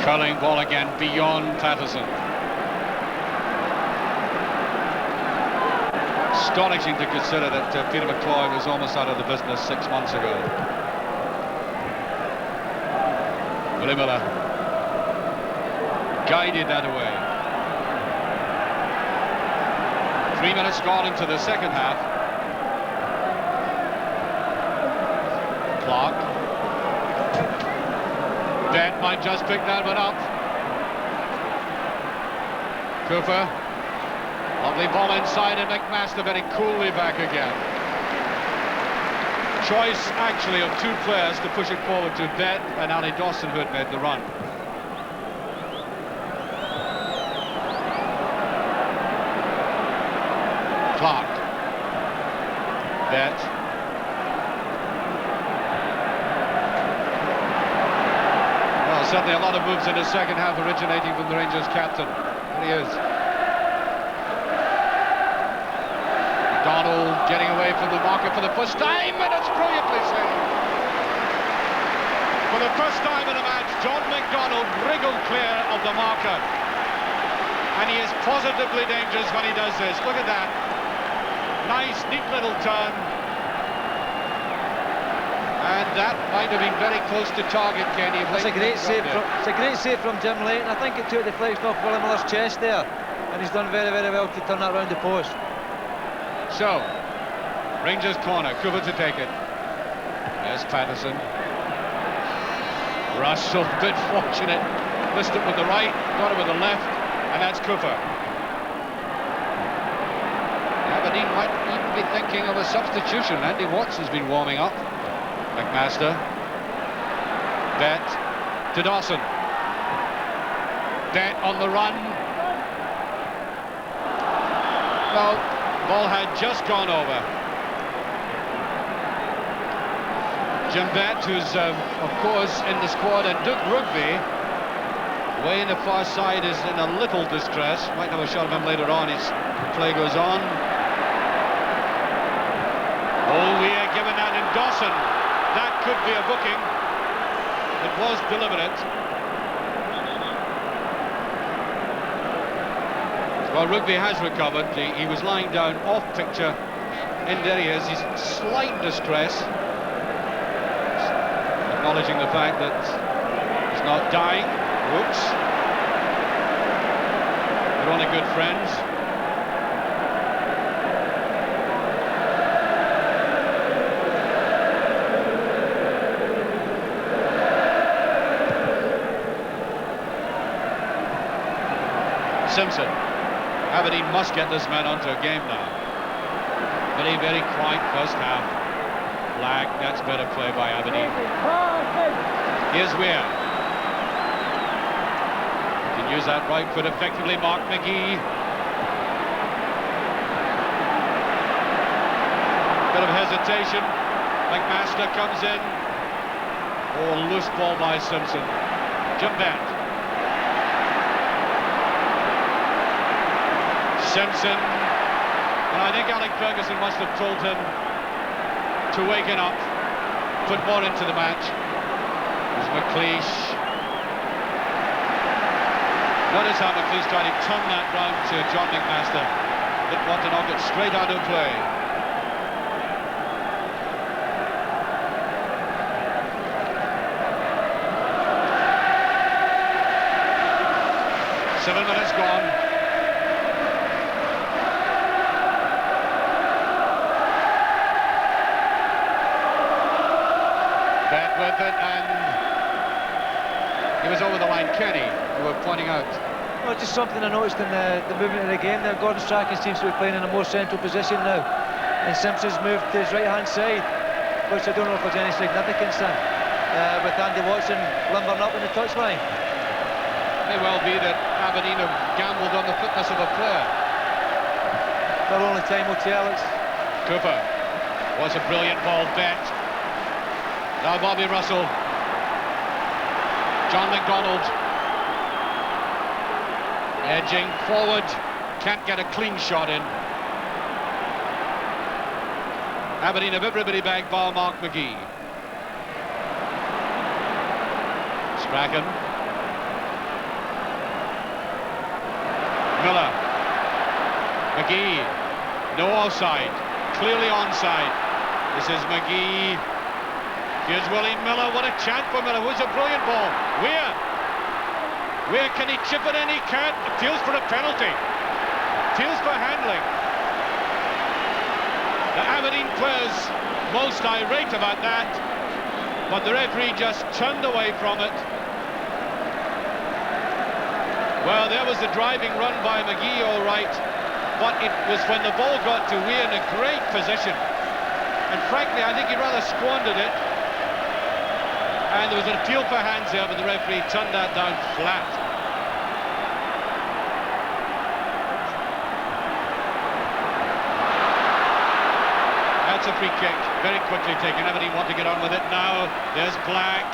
Speaker 1: Curling ball again beyond Patterson. Astonishing to consider that Peter McCloy was almost out of the business 6 months ago. Willie Miller guided that away. 3 minutes gone into the second half. Clark. Dent might just pick that one up. Cooper. Lovely ball inside, and McMaster very coolly back again. Choice actually of two players to push it forward to Dent and Ali Dawson, who had made the run. Clark. Dent. Certainly a lot of moves in the second half originating from the Rangers captain. There he is. McDonald getting away from the marker for the first time, and it's brilliantly saved. For the first time in a match, John McDonald wriggled clear of the marker. And he is positively dangerous when he does this. Look at that. Nice, neat little turn. And that might have been very close to target, Kenny.
Speaker 2: It's a great save. It's a great save from Jim Layton. I think it took the deflection off Willie Miller's chest there, and he's done very, very well to turn that round the post.
Speaker 1: So, Rangers corner, Cooper to take it. There's Patterson. Russell, a bit fortunate. Missed it with the right, got it with the left, and that's Cooper. Aberdeen might even be thinking of a substitution. Andy Watts has been warming up. McMaster. Dent to Dawson. Dent on the run. Well, ball had just gone over. Jim Dent, who's of course in the squad, and Doug Rugby, way in the far side, is in a little distress. Might have a shot of him later on. His play goes on. Oh, we are given that in Dawson. That could be a booking. It was deliberate. Well, Rugby has recovered. He was lying down off picture. And there he is. He's in slight distress. Acknowledging the fact that he's not dying. Whoops. They're only good friends. Simpson. Aberdeen must get this man onto a game now. Very, very quiet first half. Black, that's better play by Aberdeen. Here's Weir. Can use that right foot effectively. Mark McGee. Bit of hesitation. McMaster comes in. Oh, loose ball by Simpson. Jim Bent. Simpson, and I think Alec Ferguson must have told him to waken up, put more into the match. There's McLeish. Notice how McLeish trying to turn that round to John McMaster. Didn't want to knock it straight out of play. 7 minutes gone. Bet with it, and he was over the line. Kenny, you were pointing out.
Speaker 2: Well, just something I noticed in the movement of the game there. Gordon Strachan seems to be playing in a more central position now, and Simpson's moved to his right-hand side, which I don't know if there's any significance in, with Andy Watson lumbering up in the touchline.
Speaker 1: May well be that Aberdeen have gambled on the fitness of a player.
Speaker 2: Well, only time will tell. It's
Speaker 1: Cooper was a brilliant ball. Bet. Now Bobby Russell. John McDonald. Edging forward. Can't get a clean shot in. Aberdeen have everybody back bar Mark McGee. Strachan. Miller. McGee. No offside. Clearly onside. This is McGee. Here's Willie Miller. What a chance for Miller. Who's a brilliant ball. Where can he chip it in? He can't. Appeals for a penalty. Appeals for handling. The Aberdeen players most irate about that, but the referee just turned away from it. Well, there was the driving run by McGee, all right, but it was when the ball got to Weir in a great position. And frankly, I think he rather squandered it. And there was an appeal for hands there, but the referee turned that down flat. That's a free kick, very quickly taken. Aberdeen want to get on with it now. There's Black.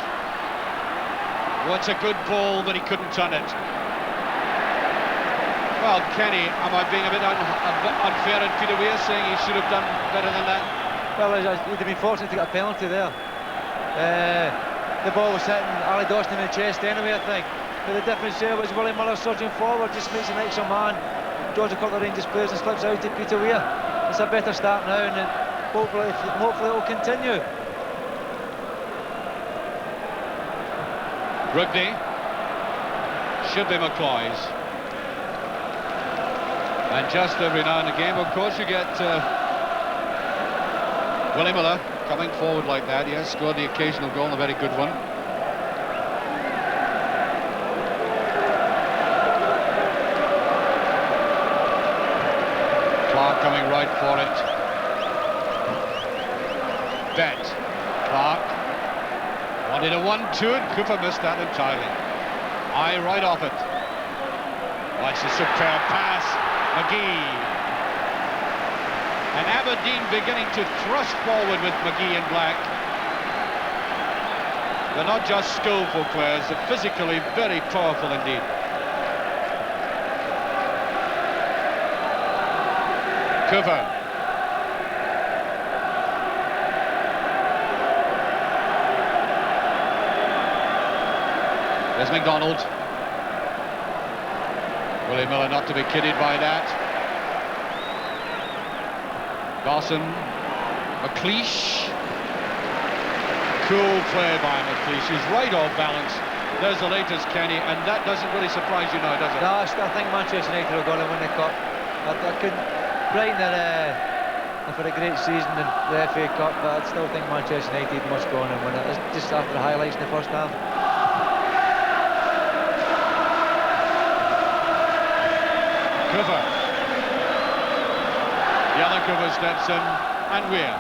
Speaker 1: What's a good ball, but he couldn't turn it. Well, Kenny, am I being a bit unfair in Peter Weir saying he should have done better than that?
Speaker 2: Well, he'd have been fortunate to get a penalty there. The ball was hitting Ali Dawson in the chest anyway, I think. But the difference there was Willie Miller surging forward, just makes an extra man. Draws a couple of Rangers players and slips out to Peter Weir. It's a better start now, and hopefully it will continue.
Speaker 1: Rugby. Should be McCloy's. And just every now and again, of course, you get Willie Miller coming forward like that. Yes, scored the occasional goal, and a very good one. Clark coming right for it. Bet. Clark wanted a 1-2, and Cooper missed that entirely. Eye right off it. Watch the superb pass. McGee. And Aberdeen beginning to thrust forward with McGee and Black. They're not just skillful players, they're physically very powerful indeed. Cooper. There's McDonald. Willie Miller not to be kidded by that. Dawson. McLeish. Cool play by McLeish. He's right off balance. There's the latest, Kenny, and that doesn't really surprise you now, does it?
Speaker 2: No, I still think Manchester United are going to win the cup. I couldn't. Brighton are for a great season in the FA Cup, but I still think Manchester United must go on and win it. It's just after the highlights in the first half.
Speaker 1: Cooper. The other Cooper steps in, and Weir.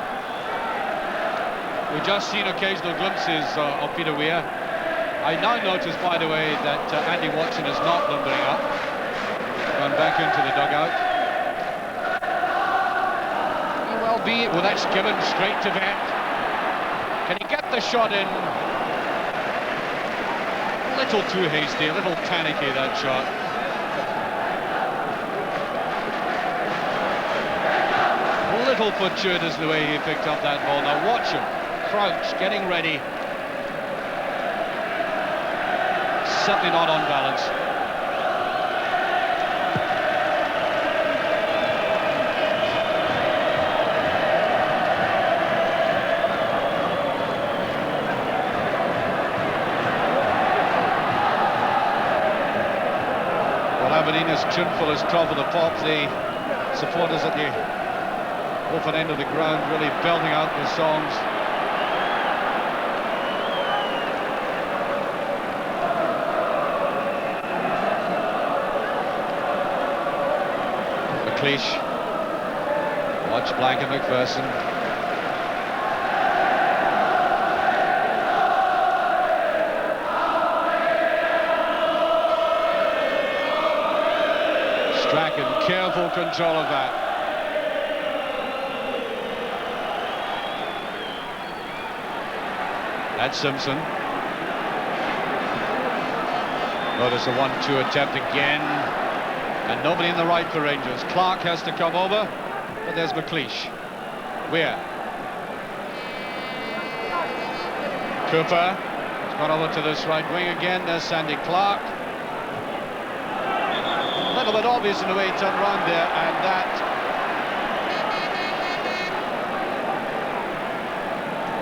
Speaker 1: We've just seen occasional glimpses of Peter Weir. I now notice, by the way, that Andy Watson is not lumbering up. Gone back into the dugout. May well be. Well, that's given straight to Bet. Can he get the shot in? A little too hasty, a little panicky, that shot. A little fortuitous the way he picked up that ball. Now watch him. Crouch, getting ready. Certainly not on balance. Well, tuneful as 12 of the pop. The supporters at the open end of the ground really belting out the songs. McLeish. Watch Blanket McPherson. Strachan, careful control of that. That's Simpson. Notice the 1-2 attempt again. And nobody in the right for Rangers. Clark has to come over, but there's McLeish. Weir. Cooper has gone over to this right wing again. There's Sandy Clark. A little bit obvious in the way he turned around there, and that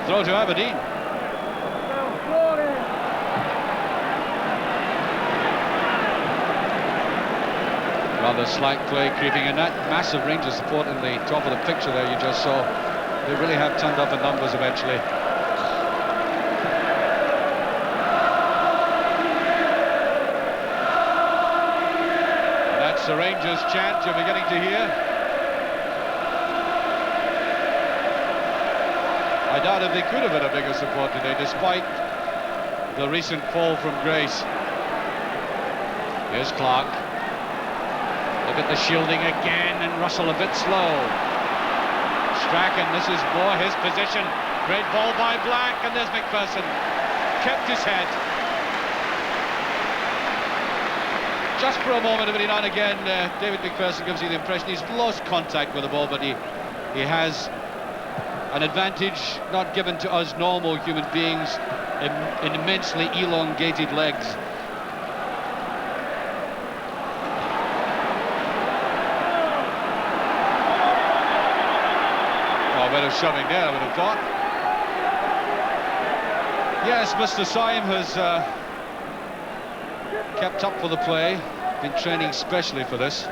Speaker 1: throw to Aberdeen. Rather slack play creeping in. That massive Rangers support in the top of the picture there you just saw. They really have turned up in numbers eventually. And that's the Rangers chant you're beginning to hear. I doubt if they could have had a bigger support today, despite the recent fall from grace. Here's Clark. Look at the shielding again, and Russell a bit slow. Strachan, this is more his position. Great ball by Black, and there's McPherson. Kept his head. Just for a moment, every now and again, David McPherson gives you the impression he's lost contact with the ball, but he has an advantage not given to us normal human beings in immensely elongated legs. A bit of shoving there, I would have thought. Yes, Mr. Syme has kept up for the play, been training specially for this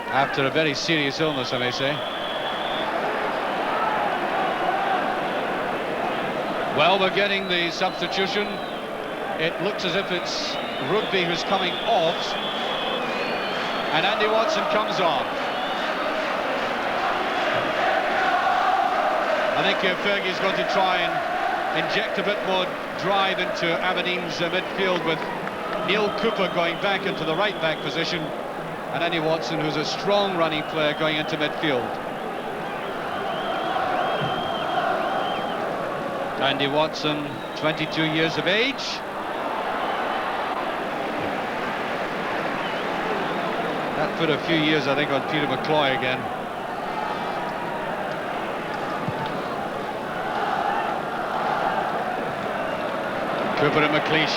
Speaker 1: after a very serious illness, I may say. Well, we're getting the substitution. It looks as if it's Rugby who's coming off, and Andy Watson comes on. I think Fergie's going to try and inject a bit more drive into Aberdeen's midfield, with Neil Cooper going back into the right back position and Andy Watson, who's a strong running player, going into midfield. Andy Watson, 22 years of age. That put a few years, I think, on Peter McCloy again. Cooper and McLeish.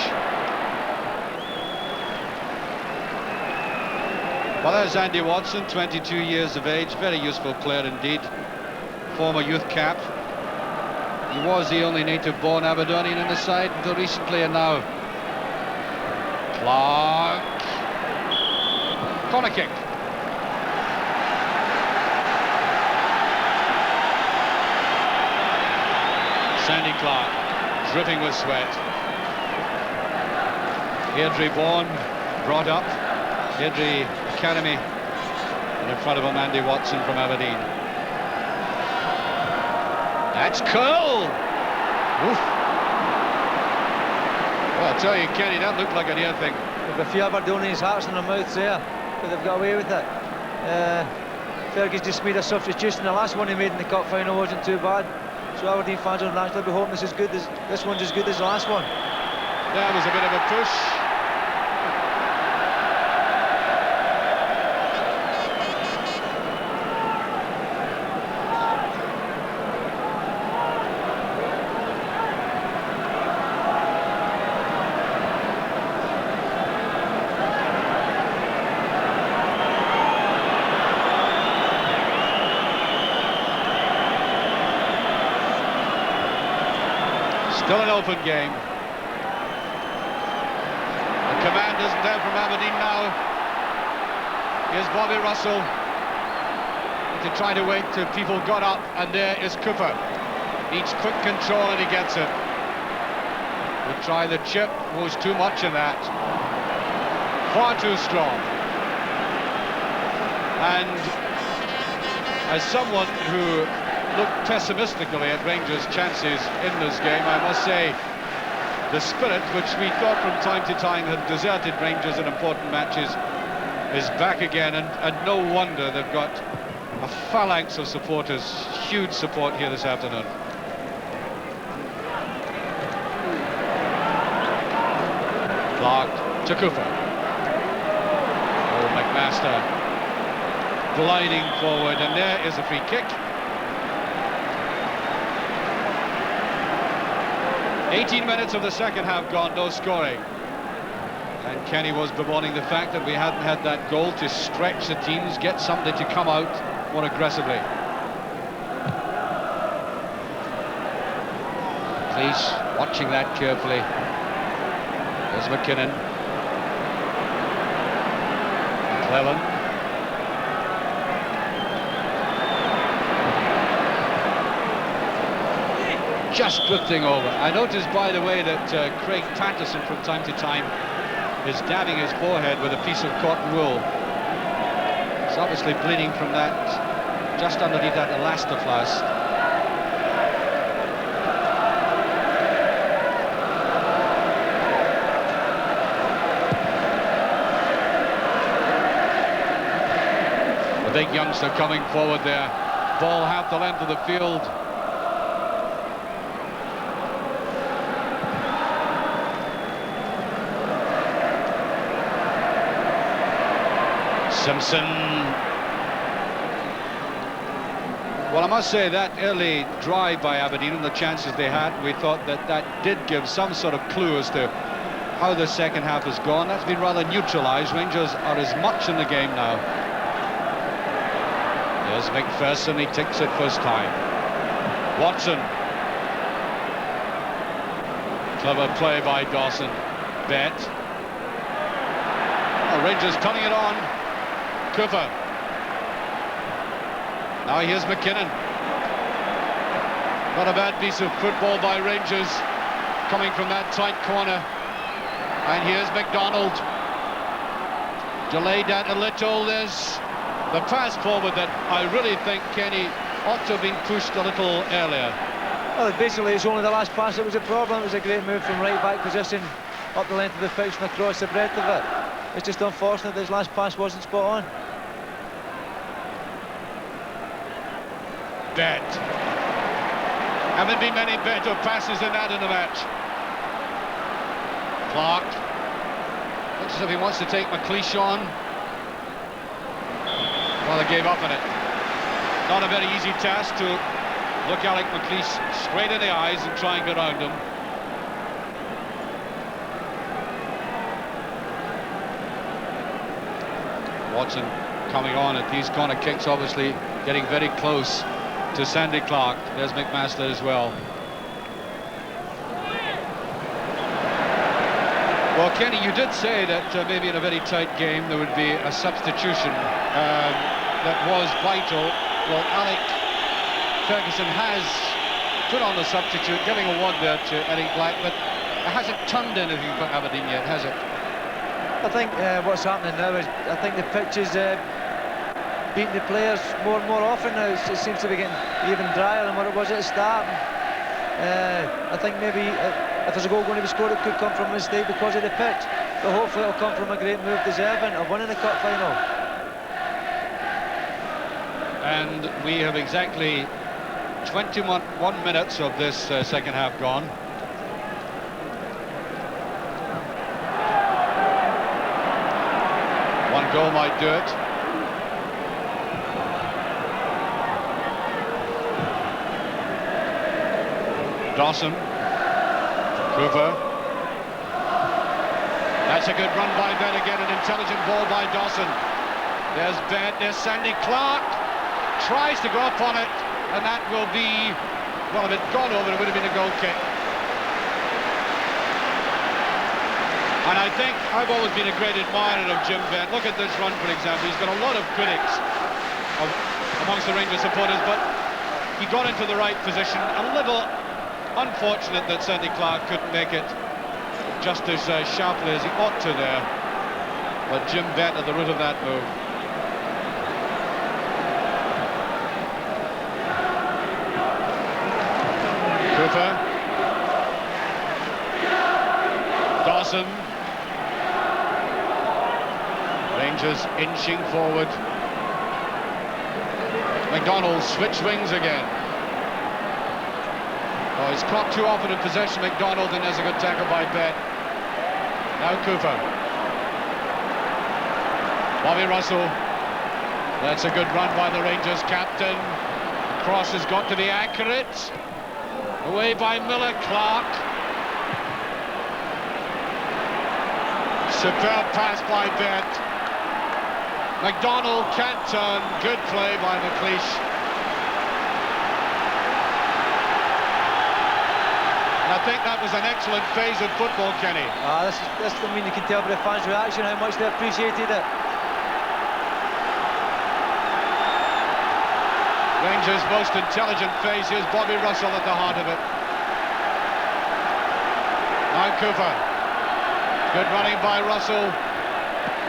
Speaker 1: Well, there's Andy Watson, 22 years of age, very useful player indeed. Former youth cap. He was the only native-born Aberdonian in the side until recently, and now Clark. Corner kick. Sandy Clark, dripping with sweat. Airdrie born, brought up, Airdrie Academy, and in front of him Andy Watson from Aberdeen. That's cool! Oof. Well, I'll tell you, Kenny, that looked like an ear thing.
Speaker 2: There's a few Aberdonians' hearts in their mouths there, but they've got away with it. Fergie's just made a substitution. The last one he made in the cup final wasn't too bad, so Aberdeen fans will naturally be hoping this one's as good as the last one.
Speaker 1: That was a bit of a push. Still an open game. Command isn't there from Aberdeen now. Here's Bobby Russell. To try to wait till people got up, and there is Cooper. Needs quick control and he gets it. Will try the chip, was too much in that. Far too strong. And as someone who looked pessimistically at Rangers' chances in this game, I must say the spirit which we thought from time to time had deserted Rangers in important matches is back again, and no wonder they've got a phalanx of supporters, huge support here this afternoon. Clark to Cooper. Oh, McMaster gliding forward, and there is a free kick. 18 minutes of the second half gone, no scoring. And Kenny was bemoaning the fact that we hadn't had that goal to stretch the teams, get somebody to come out more aggressively. Please, watching that carefully. There's McKinnon. McClellan. Just drifting over. I noticed, by the way, that Craig Patterson from time to time is dabbing his forehead with a piece of cotton wool. It's obviously bleeding from that, just underneath that elastoplast. The big youngster coming forward there. Ball half the length of the field. Simpson. Well, I must say that early drive by Aberdeen and the chances they had, we thought that that did give some sort of clue as to how the second half has gone. That's been rather neutralised. Rangers are as much in the game now. There's McPherson, he takes it first time. Watson. Clever play by Dawson. Bet. Oh, Rangers turning it on. Cooper. Now here's McKinnon. Not a bad piece of football by Rangers, coming from that tight corner. And here's McDonald. Delayed that a little. There's the pass forward that I really think Kenny ought to have been pushed a little earlier.
Speaker 2: Well, basically it's only the last pass that was a problem. It was a great move from right back position up the length of the pitch and across the breadth of it. It's just unfortunate that his last pass wasn't spot on.
Speaker 1: Bet. Haven't been many better passes than that in the match. Clark. Looks as if he wants to take McLeish on. Well, they gave up on it. Not a very easy task to look Alec McLeish straight in the eyes and try and get around him. Watson coming on at these corner kicks, obviously getting very close to Sandy Clark. There's McMaster as well. Well, Kenny, you did say that maybe in a very tight game there would be a substitution that was vital. Well, Alec Ferguson has put on the substitute, giving a word there to Eric Black, but it hasn't turned anything for Aberdeen yet, has it?
Speaker 2: I think what's happening now is I think the pitch is beating the players more and more often now. It seems to be getting even drier than what it was at the start. I think maybe if there's a goal going to be scored, it could come from a mistake because of the pitch, but hopefully it'll come from a great move deserving of winning the cup final.
Speaker 1: And we have exactly 21 minutes of this second half gone. One goal might do it. Dawson. Cooper. That's a good run by Ben again, an intelligent ball by Dawson. There's Ben, there's Sandy Clark. Tries to go up on it, and that will be, well, if it gone over, it would have been a goal kick. And I think I've always been a great admirer of Jim Bent. Look at this run, for example. He's got a lot of critics amongst the Rangers supporters, but he got into the right position. A little unfortunate that Sandy Clark couldn't make it just as sharply as he ought to there. But Jim Bent at the root of that move. Cooper. Dawson. Rangers inching forward. McDonald switch wings again. Oh, he's caught too often in possession, McDonald, and there's a good tackle by Bent. Now Cooper. Bobby Russell. That's a good run by the Rangers captain. Cross has got to be accurate. Away by Miller. Clark. Superb pass by Bent. McDonald can't turn. Good play by McLeish. And I think that was an excellent phase of football, Kenny.
Speaker 2: This I mean, you can tell by the fans' reaction how much they appreciated it.
Speaker 1: Rangers' most intelligent phase. Here's Bobby Russell at the heart of it. Now Cooper. Good running by Russell.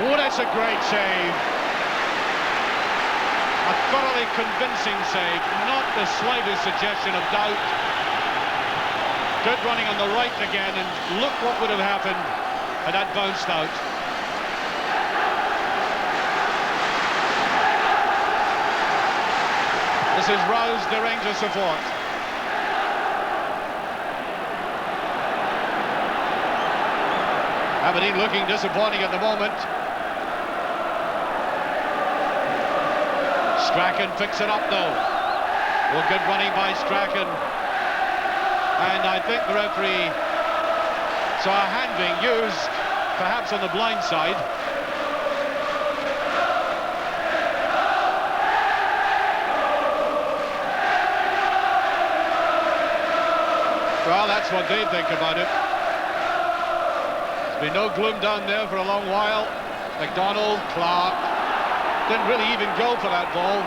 Speaker 1: Oh, that's a great save. A thoroughly convincing save, not the slightest suggestion of doubt. Good running on the right again, and look what would have happened had that bounced out. This has roused the Rangers support. Aberdeen looking disappointing at the moment. Strachan picks it up though. Well, good running by Strachan. And I think the referee saw a hand being used, perhaps on the blind side. Well, that's what they think about it. There's been no gloom down there for a long while. McDonald, Clark. Didn't really even go for that ball.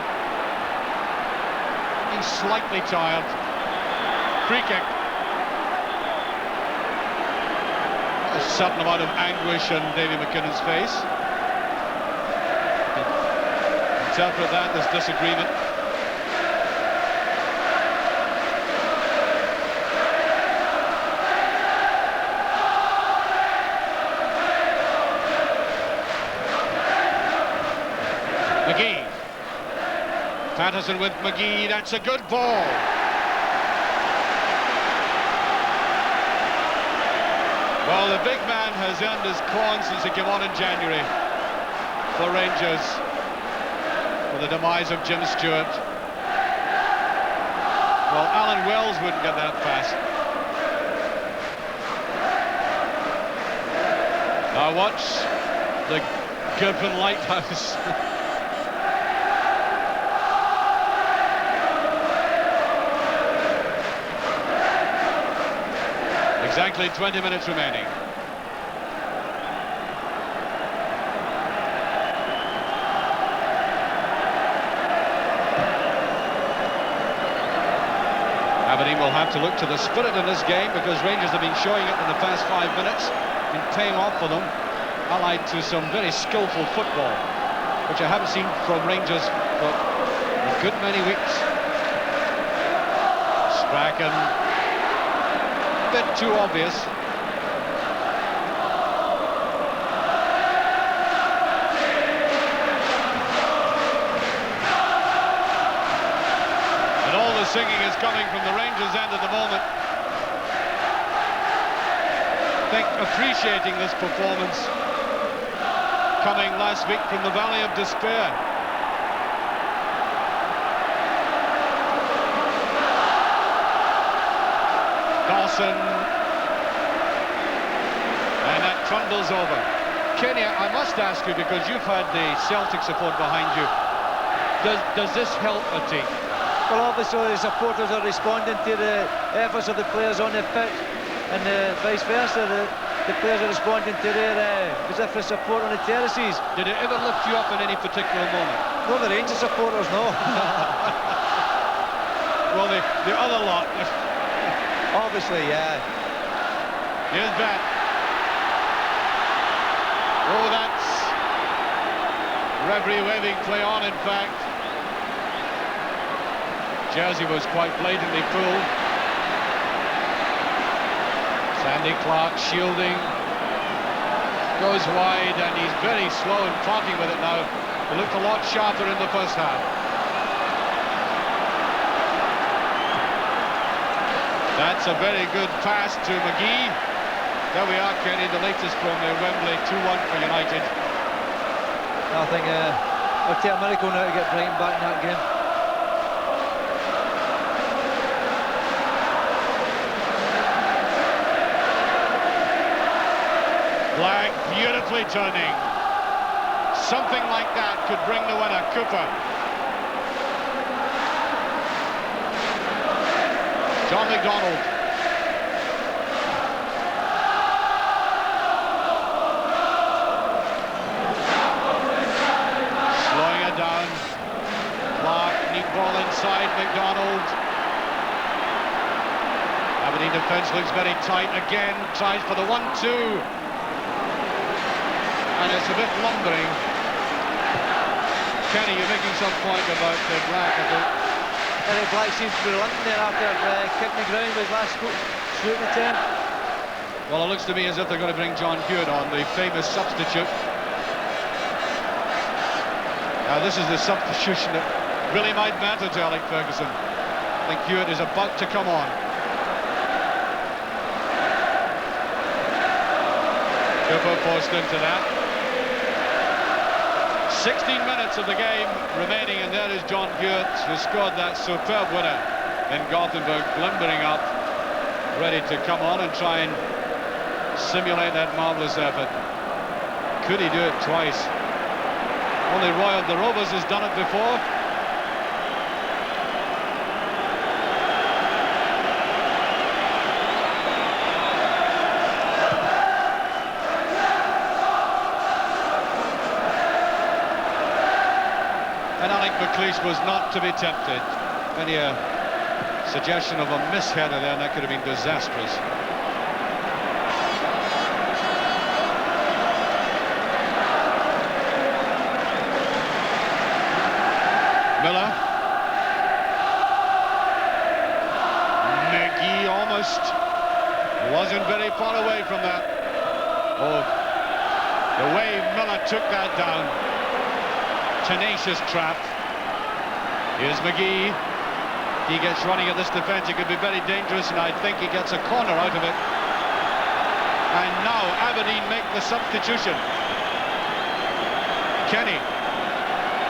Speaker 1: He's slightly tired. Free kick. A certain amount of anguish on Davy McKinnon's face. Interpret that as disagreement. McGee. Patterson with McGee, that's a good ball. Well, the big man has earned his corn since he came on in January for Rangers, for the demise of Jim Stewart. Well, Alan Wells wouldn't get that pass. Now watch the Gilpin Lighthouse. Exactly 20 minutes remaining. Aberdeen will have to look to the spirit in this game, because Rangers have been showing it in the past 5 minutes, been paying off for them, allied to some very skillful football, which I haven't seen from Rangers for a good many weeks. Strachan. Bit too obvious. And all the singing is coming from the Rangers end at the moment. I think appreciating this performance coming last week from the Valley of Despair. Dawson, and that trundles over. Kenny, I must ask you, because you've had the Celtic support behind you, does this help a team?
Speaker 2: Well, obviously the supporters are responding to the efforts of the players on the pitch, and vice versa. the players are responding to their vociferous support on the terraces.
Speaker 1: Did it ever lift you up in any particular moment?
Speaker 2: No, the Rangers supporters, no.
Speaker 1: Well, the other lot.
Speaker 2: Obviously, yeah.
Speaker 1: Here's that. Oh, that's referee waving play on, in fact. Jersey was quite blatantly pulled. Sandy Clark shielding. Goes wide, and he's very slow in clocking with it now. It looked a lot sharper in the first half. That's a very good pass to McGee. There we are, Kenny, the latest from Wembley, 2-1 for United.
Speaker 2: I think it'll take a miracle now to get Brighton back in that game.
Speaker 1: Black beautifully turning. Something like that could bring the winner, Cooper. John McDonald. Slowing it down. Clark, neat ball inside, McDonald. Aberdeen defence looks very tight again. Tries for the 1-2. And it's a bit lumbering. Kenny, you're making some point about Black, I think.
Speaker 2: Eric Black seems to be relenting there after kicking the ground with his last shooting attempt.
Speaker 1: Well, it looks to me as if they're going to bring John Hewitt on, the famous substitute. Now, this is the substitution that really might matter to Alec Ferguson. I think Hewitt is about to come on. Cooper forced into that. 16 minutes of the game remaining, and there is John Hewitt, who scored that superb winner in Gothenburg, limbering up, ready to come on and try and simulate that marvellous effort. Could he do it twice? Only Roy of the Rovers has done it before. And Alec McLeish was not to be tempted. Any suggestion of a misheader there, and that could have been disastrous. Miller. McGee almost wasn't very far away from that. Oh, the way Miller took that down. Tenacious trap. Here's McGee. He gets running at this defence. It could be very dangerous, and I think he gets a corner out of it. And now Aberdeen make the substitution. Kenny.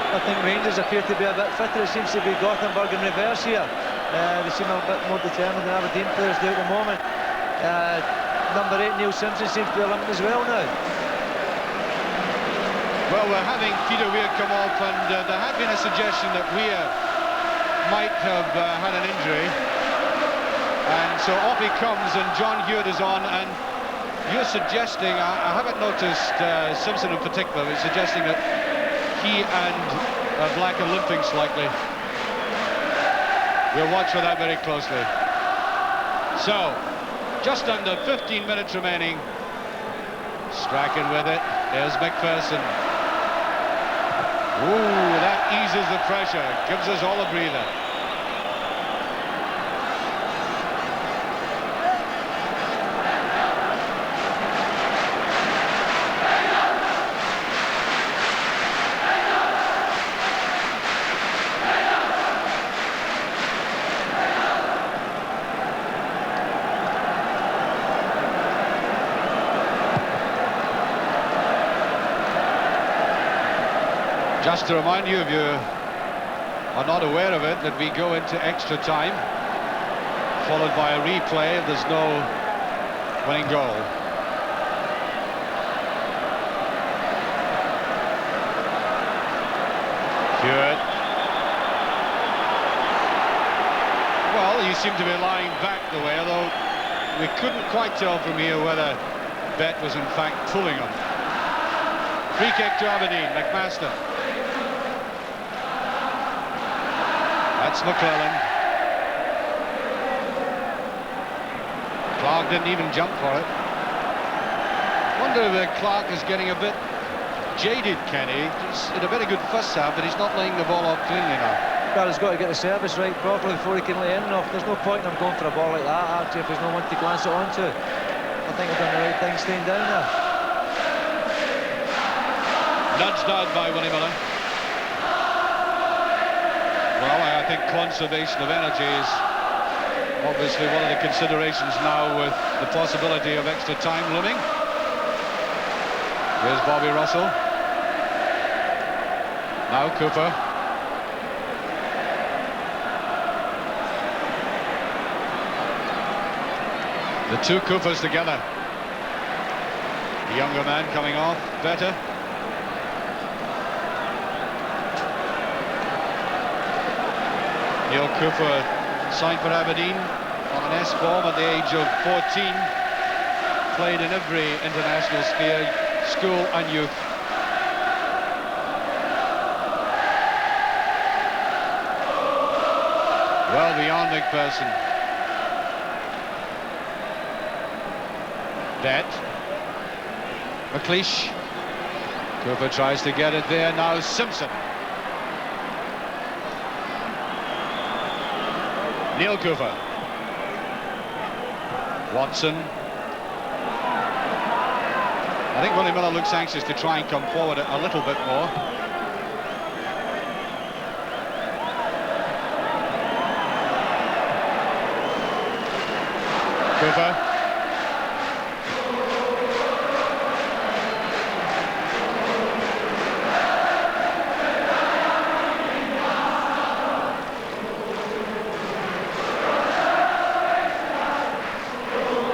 Speaker 2: I think Rangers appear to be a bit fitter. It seems to be Gothenburg in reverse here. They seem a bit more determined than Aberdeen players do at the moment. Number 8, Neil Simpson, seems to be limping as well now.
Speaker 1: Well, we're having Peter Weir come off, and there had been a suggestion that Weir might have had an injury. And so off he comes, and John Hewitt is on, and you're suggesting, I haven't noticed Simpson in particular, but suggesting that he and Black are limping slightly. We'll watch for that very closely. So, just under 15 minutes remaining. Strachan with it. There's McPherson. Ooh, that eases the pressure, gives us all a breather. Just to remind you, if you are not aware of it, that we go into extra time, followed by a replay if there's no winning goal. Hewitt. Well, he seemed to be lying back the way, although we couldn't quite tell from here whether Bet was in fact pulling him. Free kick to Aberdeen, McMaster. That's McClellan. Clark didn't even jump for it. Wonder if Clark is getting a bit jaded, Kenny. He's in a very good first half, but he's not laying the ball off cleanly now.
Speaker 2: Well, he's got to get the service right properly before he can lay in enough. There's no point in him going for a ball like that, Archie, if there's no one to glance it onto. I think I've done the right thing staying down there.
Speaker 1: Nudged out by Willie Miller. Well, I think conservation of energy is obviously one of the considerations now, with the possibility of extra time looming. Here's Bobby Russell. Now Cooper. The two Coopers together. The younger man coming off better. Neil Cooper signed for Aberdeen on an S form at the age of 14. Played in every international sphere, school and youth. Well beyond McPherson. Bet. McLeish. Cooper tries to get it there. Now Simpson. Neil Cooper. Watson. I think Willie Miller looks anxious to try and come forward a little bit more. Cooper.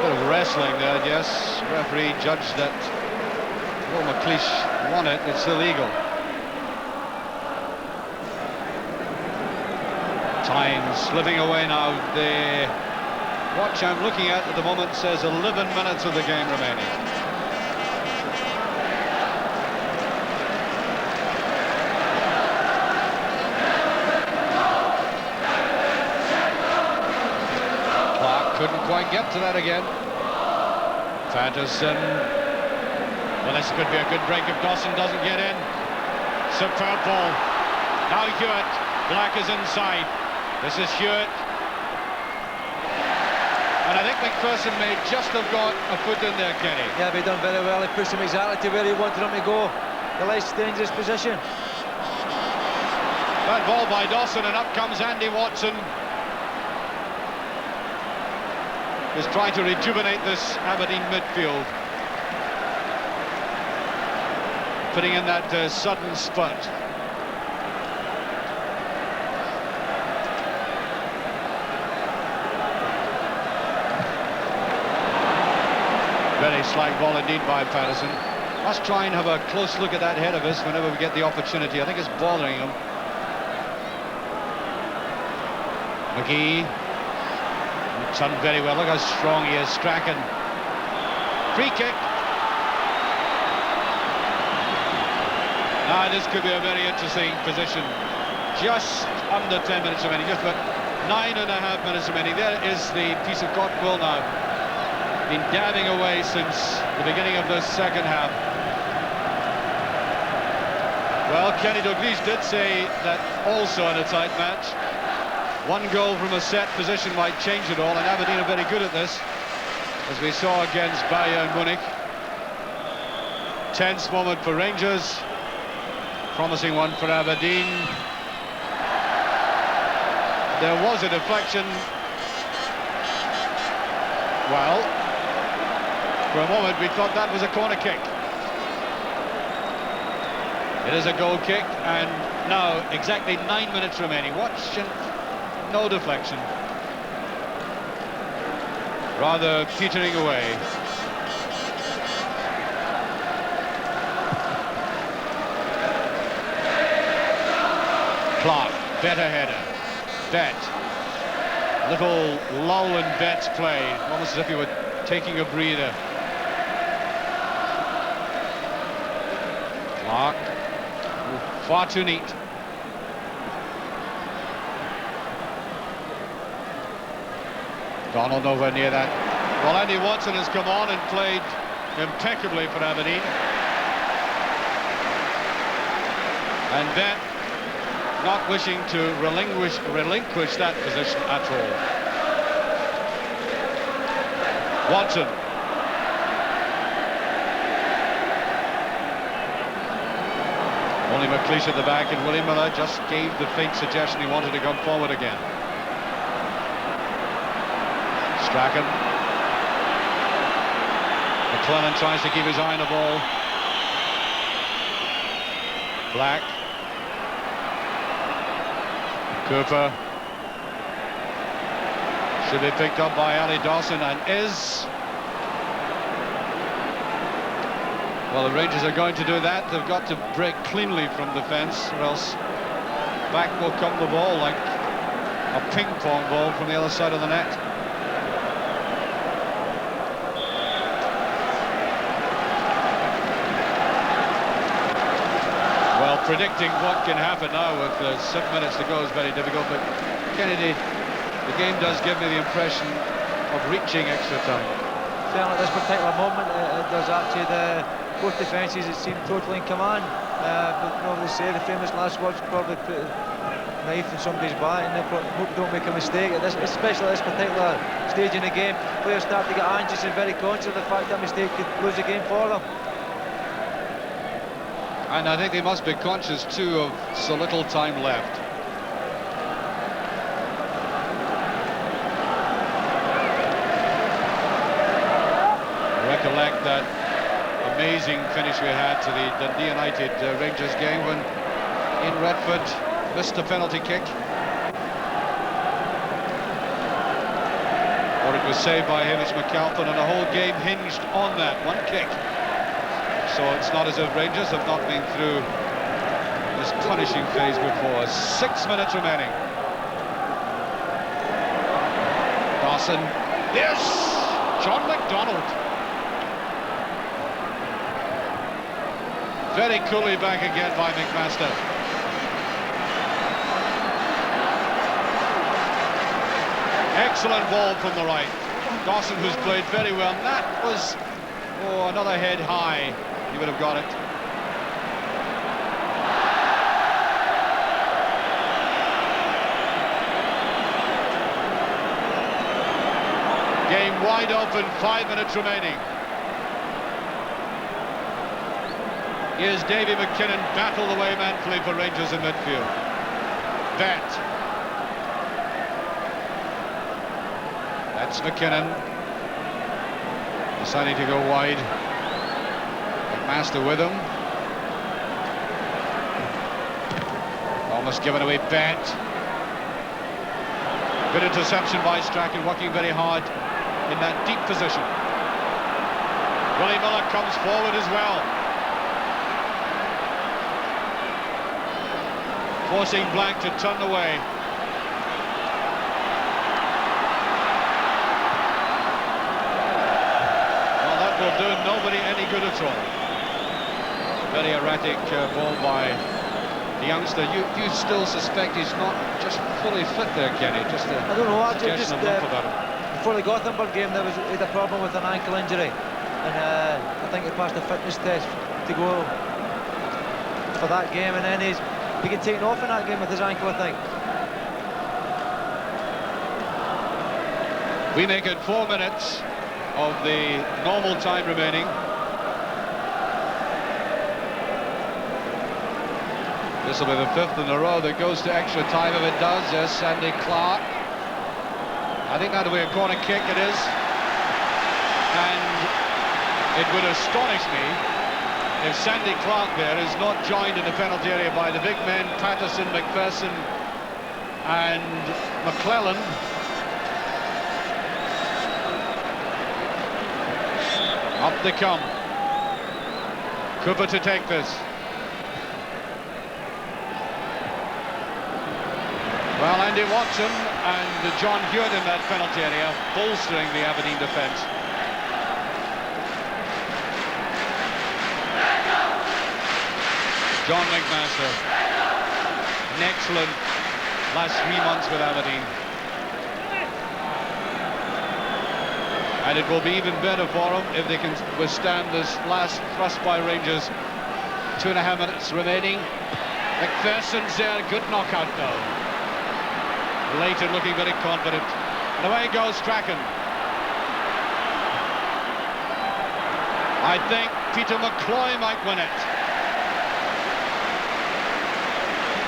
Speaker 1: Bit of wrestling there, yes. Referee judged that Will McLeish won it. It's illegal. Time slipping away now. The watch I'm looking at the moment says 11 minutes of the game remaining. Clark couldn't quite get to that again. Fanderson. Well, this could be a good break if Dawson doesn't get in. Superb ball. Now Hewitt. Black is inside. This is Hewitt. And I think McPherson may just have got a foot in there, Kenny.
Speaker 2: Yeah, but he done very well. He pushed him exactly to where he wanted him to go. The less dangerous position.
Speaker 1: That ball by Dawson, and up comes Andy Watson. He's trying to rejuvenate this Aberdeen midfield. Putting in that sudden spurt. Very slight ball indeed by Patterson. Must try and have a close look at that head of his whenever we get the opportunity. I think it's bothering him. McGee. Done very well. Look how strong he is. Strachan. Free kick. Now this could be a very interesting position. Just under 10 minutes remaining. Just about 9.5 minutes remaining. There is the piece of cotton wool now. Been dabbing away since the beginning of the second half. Well, Kenny Dalglish did say that also in a tight match. One goal from a set position might change it all, and Aberdeen are very good at this, as we saw against Bayern Munich. Tense moment for Rangers. Promising one for Aberdeen. There was a deflection. Well, for a moment we thought that was a corner kick. It is a goal kick, and now exactly 9 minutes remaining. Watch, and no deflection. Rather petering away. Clark, better header. Bet. Little lull in Bet's play, almost as if he were taking a breather. Mark, far too neat. Donald nowhere near that. Well, Andy Watson has come on and played impeccably for Aberdeen. And then, not wishing to relinquish that position at all. Watson. Only McLeish at the back, and Willie Miller just gave the faint suggestion he wanted to come forward again. Strachan. McClellan tries to keep his eye on the ball. Black. Cooper. Should be picked up by Ali Dawson, and is. Well, the Rangers are going to do that. They've got to break cleanly from defence, or else back will come the ball like a ping-pong ball from the other side of the net. Well, predicting what can happen now with 7 minutes to go is very difficult, but Kennedy, the game does give me the impression of reaching extra time.
Speaker 2: Certainly at this particular moment, there's actually both defences that seem totally in command. But no, they say the famous last words probably put a knife in somebody's back, and they hope they don't make a mistake. Especially at this particular stage in the game, players start to get anxious and very conscious of the fact that a mistake could lose the game for them.
Speaker 1: And I think they must be conscious too of so little time left. Recollect that amazing finish we had to the Dundee United Rangers game when Ian Redford missed a penalty kick. Or it was saved by Hamish McAlpin, and the whole game hinged on that one kick. So it's not as if Rangers have not been through this punishing phase before. 6 minutes remaining. Dawson. Yes! John McDonald. Very coolly back again by McMaster. Excellent ball from the right. Dawson, who's played very well. And that was, another head high. He would have got it. Game wide open, 5 minutes remaining. Here's Davy McKinnon, battled away manfully for Rangers in midfield. Bet. That's McKinnon. Deciding to go wide. McMaster with him. Almost given away, Bet. Good interception by Strachan, working very hard in that deep position. Willie Miller comes forward as well. Forcing Blank to turn away. Well, that will do nobody any good at all. Very erratic ball by the youngster. You still suspect he's not just fully fit there, Kenny? Just a
Speaker 2: I don't know, actually,
Speaker 1: suggestion of lump about him.
Speaker 2: Before the Gothenburg game, he had a problem with an ankle injury, and I think he passed a fitness test to go for that game, and then he get taken off in that game with his ankle, I think.
Speaker 1: We make it 4 minutes of the normal time remaining. This will be the 5th in a row that goes to extra time. If it does, yes, Sandy Clark. I think that'll be a corner kick, it is. And it would astonish me if Sandy Clark there is not joined in the penalty area by the big men, Patterson, McPherson and McClellan. Up they come. Cooper to take this. Well, Andy Watson and John Hewitt in that penalty area, bolstering the Aberdeen defence. John McMaster, an excellent last 3 months with Aberdeen. And it will be even better for them if they can withstand this last thrust by Rangers. 2.5 minutes remaining. McPherson's there, good knockout now. Leighton looking very confident. And away goes Strachan. I think Peter McCloy might win it.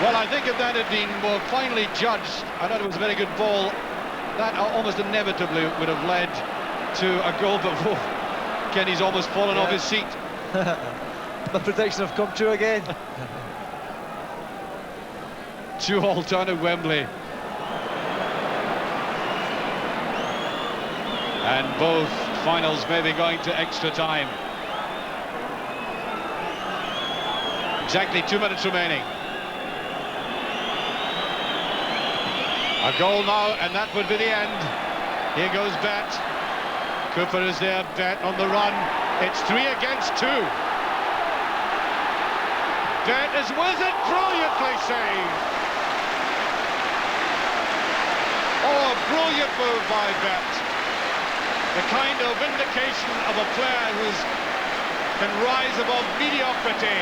Speaker 1: Well, I think if that had been more finely judged, I thought it was a very good ball. That almost inevitably would have led to a goal, but Kenny's almost fallen off his seat.
Speaker 2: My prediction have come true again.
Speaker 1: 2-2 down at Wembley. And both finals may be going to extra time. Exactly 2 minutes remaining. A goal now, and that would be the end. Here goes Bet. Cooper is there, Bet on the run. It's 3 against 2. Bet is with it, brilliantly saved. Oh, a brilliant move by Bet. The kind of vindication of a player who can rise above mediocrity,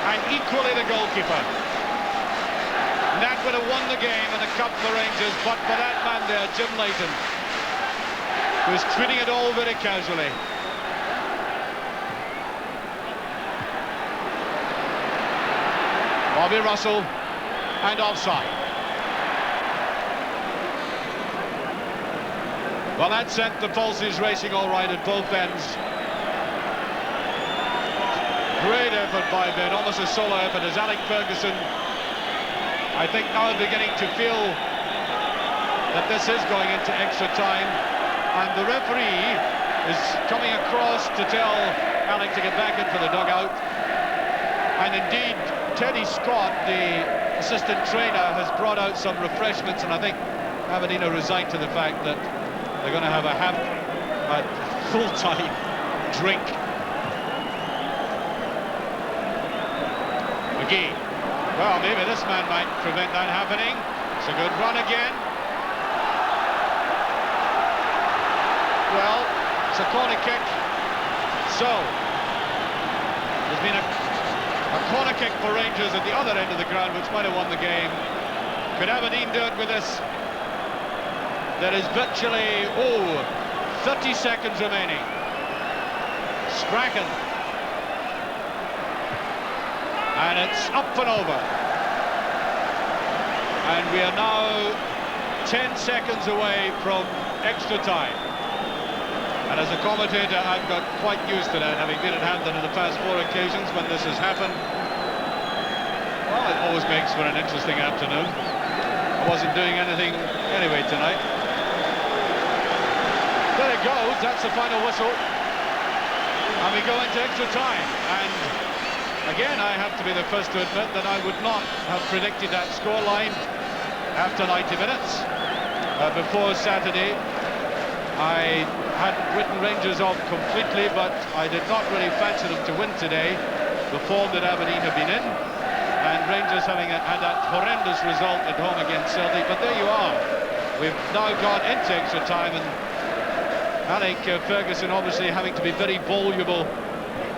Speaker 1: and equally the goalkeeper. And that would have won the game and the cup for Rangers, but for that man there, Jim Leighton, who's treating it all very casually. Bobby Russell, and offside. Well, that sent the pulses racing all right at both ends. Great effort by Ben, almost a solo effort as Alec Ferguson, I think, now beginning to feel that this is going into extra time, and the referee is coming across to tell Alec to get back into the dugout. And indeed, Teddy Scott, the assistant trainer, has brought out some refreshments, and I think Aberdeen are resigned to the fact that they're going to have a full-time drink. McGee. Well, maybe this man might prevent that happening. It's a good run again. Well, it's a corner kick. So, there's been a corner kick for Rangers at the other end of the ground, which might have won the game. Could Aberdeen do it with this? There is virtually, 30 seconds remaining. Strachan. And it's up and over. And we are now 10 seconds away from extra time. And as a commentator, I've got quite used to that, having been at Hampden in the past 4 occasions when this has happened. Well, it always makes for an interesting afternoon. I wasn't doing anything anyway tonight. There it goes, that's the final whistle. And we go into extra time. And again, I have to be the first to admit that I would not have predicted that scoreline after 90 minutes. Before Saturday, I hadn't written Rangers off completely, but I did not really fancy them to win today, the form that Aberdeen have been in, and Rangers having had that horrendous result at home against Celtic. But there you are. We've now gone into extra time, and Alec Ferguson obviously having to be very voluble,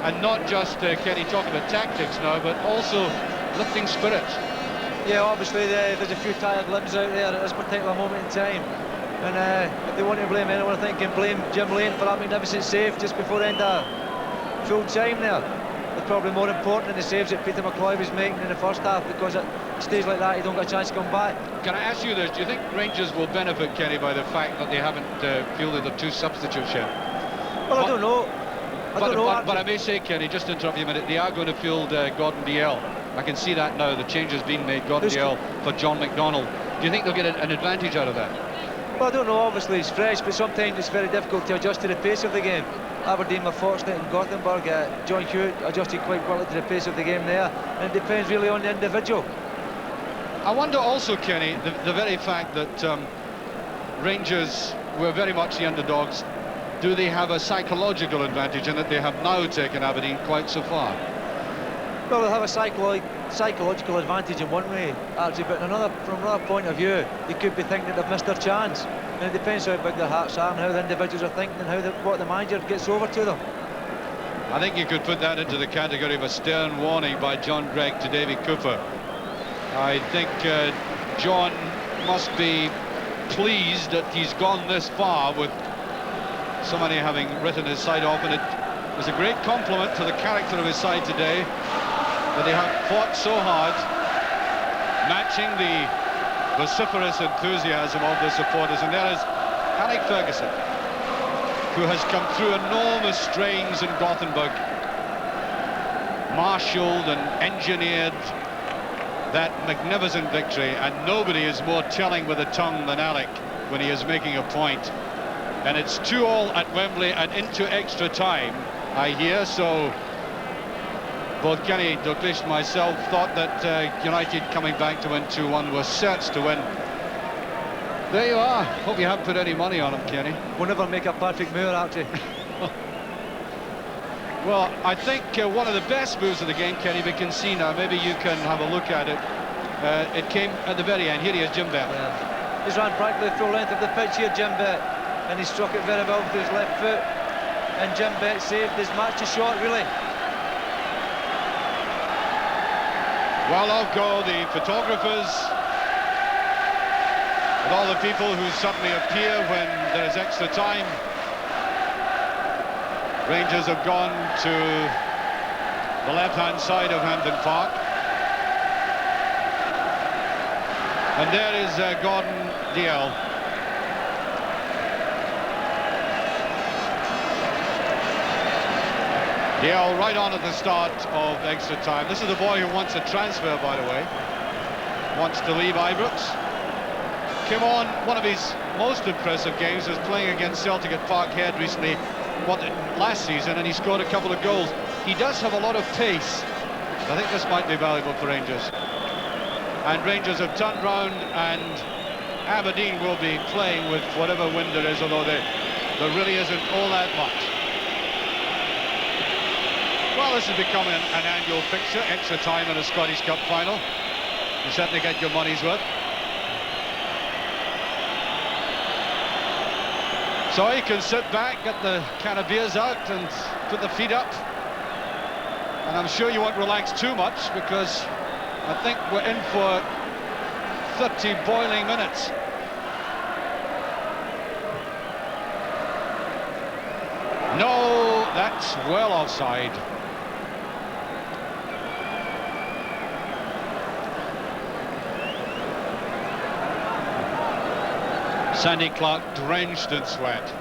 Speaker 1: and not just, Kenny, talk about tactics now, but also lifting spirits.
Speaker 2: Yeah, obviously there's a few tired limbs out there at this particular moment in time. And if they want to blame anyone, I think can blame Jim Lane for that magnificent save just before the end of full time there. It's probably more important than the saves that Peter McCloy was making in the first half, because at stage like that you don't get a chance to come back.
Speaker 1: Can I ask you this? Do you think Rangers will benefit, Kenny, by the fact that they haven't fielded their 2 substitutes yet?
Speaker 2: Well, I don't know.
Speaker 1: But I may say, Kenny, just to interrupt you a minute, they are going to field Gordon Dalziel. I can see that now. The change has been made. Gordon Dalziel for John McDonnell. Do you think they'll get an advantage out of that?
Speaker 2: Well, I don't know. Obviously it's fresh, but sometimes it's very difficult to adjust to the pace of the game. Aberdeen were fortunate in Gothenburg. John Hewitt adjusted quite well to the pace of the game there, and it depends really on the individual.
Speaker 1: I wonder also, Kenny, the very fact that Rangers were very much the underdogs, do they have a psychological advantage in that they have now taken Aberdeen quite so far?
Speaker 2: Well, they'll have a psychological advantage in one way, actually, but from another point of view, they could be thinking that they've missed their chance. And it depends how big their hearts are and how the individuals are thinking and what the manager gets over to them.
Speaker 1: I think you could put that into the category of a stern warning by John Gregg to Davy Cooper. I think John must be pleased that he's gone this far with somebody having written his side off, and it was a great compliment to the character of his side today that they have fought so hard, matching the vociferous enthusiasm of the supporters. And there is Alec Ferguson, who has come through enormous strains in Gothenburg, marshalled and engineered that magnificent victory, and nobody is more telling with the tongue than Alec when he is making a point. And it's 2-2 at Wembley and into extra time, I hear, so both Kenny Dalglish and myself thought that United coming back to win 2-1 was certs to win. There you are. Hope you haven't put any money on him, Kenny.
Speaker 2: We'll never make a perfect move, actually.
Speaker 1: Well, I think one of the best moves of the game, Kenny, we can see now. Maybe you can have a look at it. It came at the very end. Here he is, Jim Bett.
Speaker 2: Yeah. He's ran practically the full length of the pitch here, Jim Bett, and he struck it very well with his left foot. And Jim Bett saved his match to shot, really.
Speaker 1: Well, off go the photographers, with all the people who suddenly appear when there is extra time. Rangers have gone to the left-hand side of Hampden Park. And there is Gordon Dalziel. Dalziel right on at the start of extra time. This is the boy who wants a transfer, by the way. Wants to leave Ibrox. Came on, one of his most impressive games was playing against Celtic at Parkhead recently, last season, and he scored a couple of goals. He does have a lot of pace. I think this might be valuable for Rangers. And Rangers have turned round, and Aberdeen will be playing with whatever wind there is, although there really isn't all that much. Well, this is becoming an annual fixture, extra time in a Scottish Cup final. You certainly get your money's worth. So you can sit back, get the can of beers out and put the feet up. And I'm sure you won't relax too much, because I think we're in for 30 boiling minutes. No, that's well offside. Sandy Clark drenched in sweat.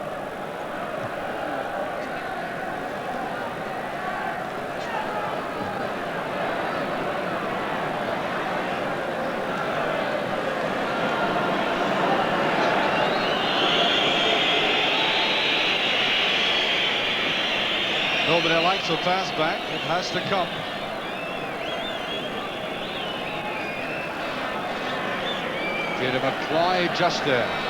Speaker 1: Nobody likes the pass back. It has to come. Peter McCloy just there.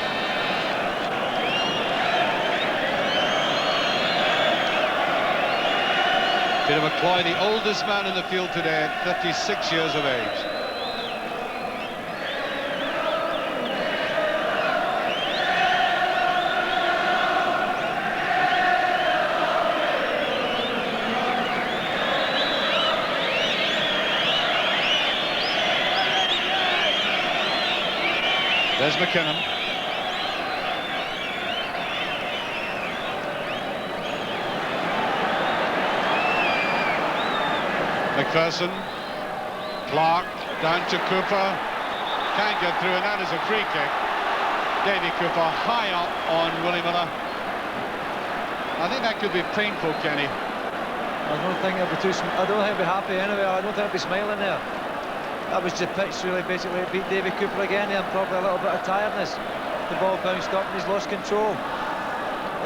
Speaker 1: Peter McCloy, the oldest man in the field today, at 36 years of age. There's McKinnon. McPherson, Clark, down to Cooper, can't get through, and that is a free kick. Davy Cooper high up on Willie Miller. I think that could be painful, Kenny.
Speaker 2: I don't think he'll be happy anyway. I don't think he'll be smiling there. That was the pitch, really, basically. It beat Davy Cooper again, and probably a little bit of tiredness. The ball bounced up and he's lost control.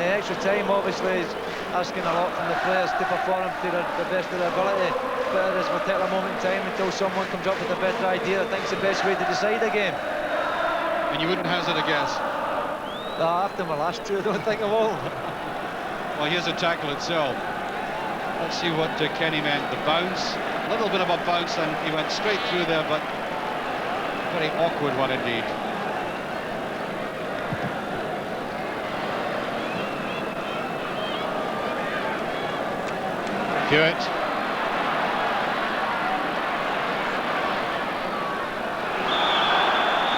Speaker 2: The extra time, obviously, is asking a lot from the players to perform to the best of their ability. But at this particular moment in time, until someone comes up with a better idea, I think it's the best way to decide a game.
Speaker 1: And you wouldn't hazard a guess?
Speaker 2: After my last two, I don't think I will.
Speaker 1: Well, here's the tackle itself. Let's see what Kenny meant. The bounce, little bit of a bounce and he went straight through there, but very awkward one indeed. Hewitt.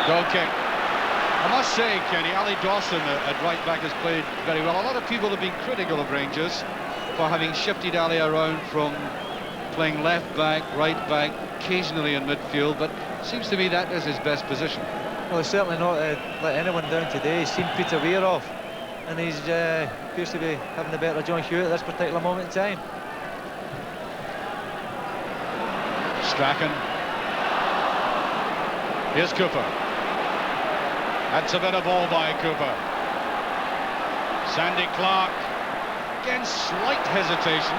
Speaker 1: Goal kick. I must say, Kenny, Ali Dawson at right back has played very well. A lot of people have been critical of Rangers for having shifted Ali around from playing left back, right back, occasionally in midfield, but it seems to me that is his best position.
Speaker 2: Well, he's certainly not let anyone down today. He's seen Peter Weir off, and he's appears to be having the better John Hewitt at this particular moment in time.
Speaker 1: Strachan. Here's Cooper. That's a bit of ball by Cooper. Sandy Clark. Again, slight hesitation.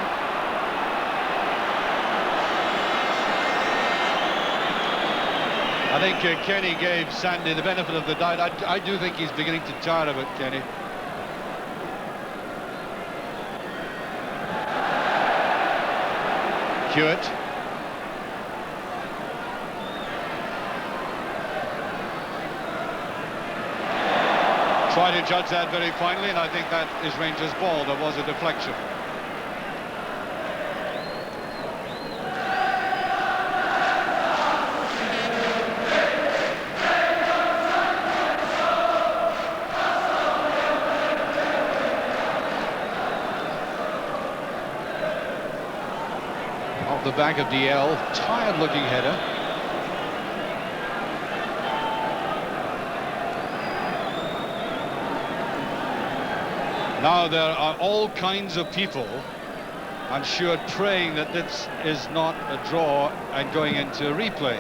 Speaker 1: I think Kenny gave Sandy the benefit of the doubt. I do think he's beginning to tire of it, Kenny. Hewitt. Try to judge that very finely, and I think that is Rangers' ball. There was a deflection. Off the back of DL, tired-looking header. Now there are all kinds of people, I'm sure, praying that this is not a draw and going into a replay.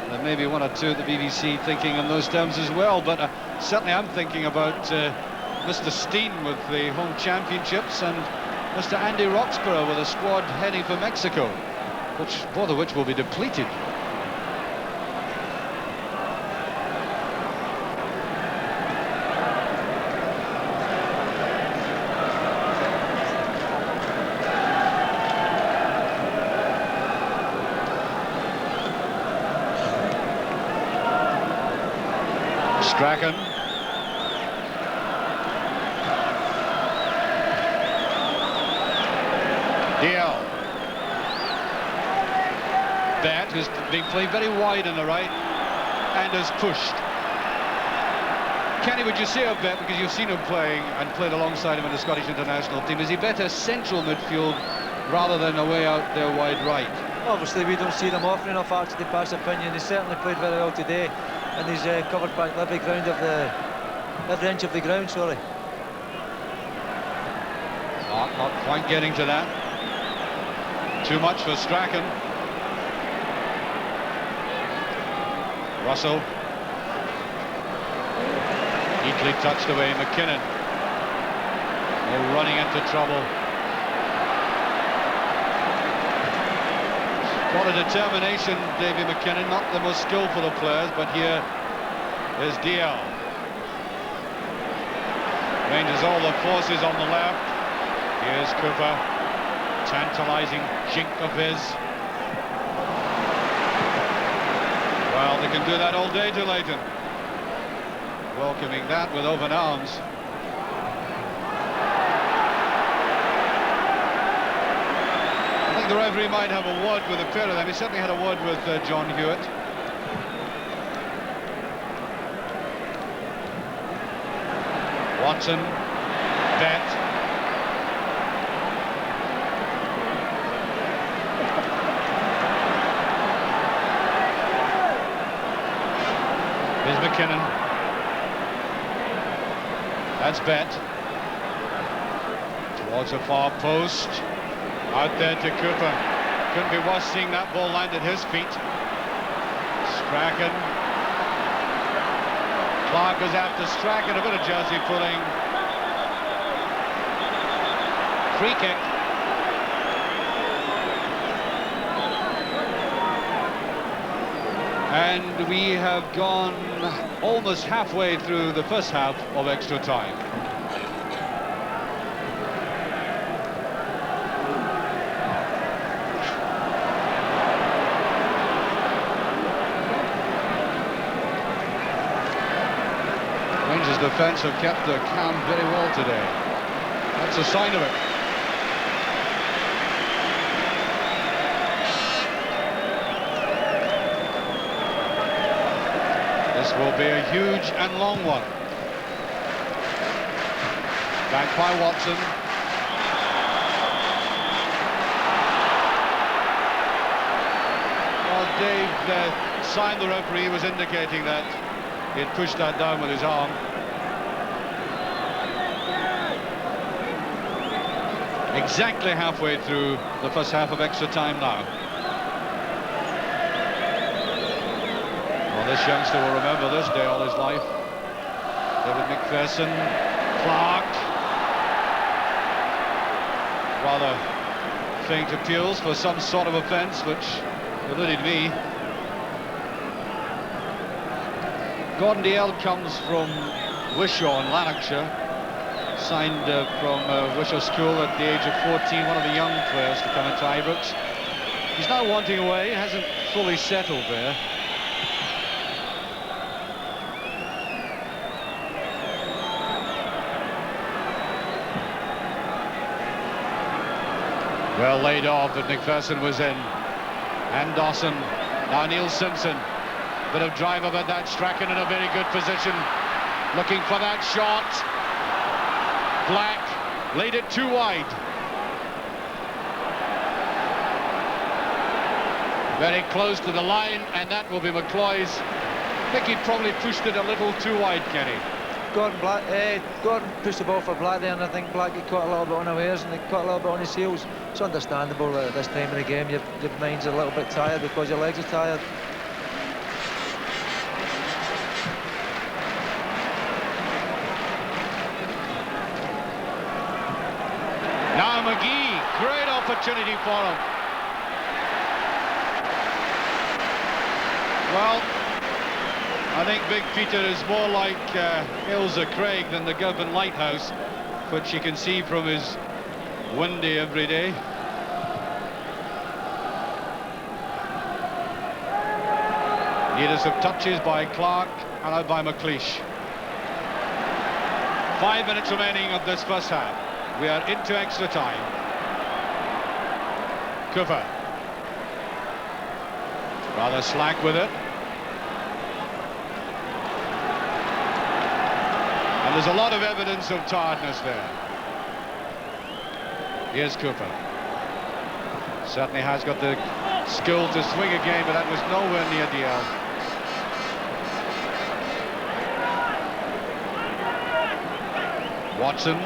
Speaker 1: There may be one or two at the BBC thinking in those terms as well, but certainly I'm thinking about Mr. Steen with the home championships and Mr. Andy Roxburgh with a squad heading for Mexico, both of which will be depleted. Strachan. DL. Bet, who's being played very wide on the right and has pushed. Kenny, would you say of Bet, because you've seen him playing and played alongside him in the Scottish international team, is he better central midfield rather than away out there wide right?
Speaker 2: Obviously, we don't see them often enough, actually, to pass opinion. He certainly played very well today, and he's covered back every inch of the ground, sorry.
Speaker 1: Not quite getting to that. Too much for Strachan. Russell. Neatly touched away. McKinnon. Oh, running into trouble. Got a determination, Davy McKinnon. Not the most skillful of players, but here is DL. Rangers all the forces on the left. Here's Cooper. Tantalising jink of his. Well, they can do that all day to Leighton. Welcoming that with open arms. I think the referee might have a word with a pair of them. He certainly had a word with John Hewitt. Watson, Bet. Here's McKinnon. That's Bet. Towards the far post. Out there to Cooper. Couldn't be worse seeing that ball land at his feet. Strachan. Clark goes after Strachan, a bit of jersey pulling. Free kick. And we have gone almost halfway through the first half of extra time. Rangers defence have kept their calm very well today. That's a sign of it. This will be a huge and long one. Back by Watson. Well, Dave signed the referee, was indicating that he had pushed that down with his arm. Exactly halfway through the first half of extra time now. Well, this youngster will remember this day all his life. David McPherson, Clark. Rather faint appeals for some sort of offence, which eluded me. Gordon Dalziel comes from Wishaw in Lanarkshire. Signed from Wishaw School at the age of 14, one of the young players to come into Ibrox. He's now wanting away, hasn't fully settled there. Well laid off, but McPherson was in. And Dawson, now Neil Simpson. Bit of drive about that, Strachan in a very good position. Looking for that shot. Black laid it too wide. Very close to the line, and that will be McCloy's. I think he probably pushed it a little too wide, Kenny.
Speaker 2: Gordon pushed the ball for Black there, and I think Black got caught a little bit unawares and he caught a little bit on his heels. It's understandable that at this time of the game your mind's a little bit tired because your legs are tired.
Speaker 1: Now McGee, great opportunity for him. Well, I think Big Peter is more like Ailsa Craig than the Govan Lighthouse, which you can see from his windy every day. Needed some touches by Clark and out by McLeish. 5 minutes remaining of this first half. We are into extra time. Cooper. Rather slack with it. And there's a lot of evidence of tiredness there. Here's Cooper. Certainly has got the skill to swing again, but that was nowhere near DL. Watson.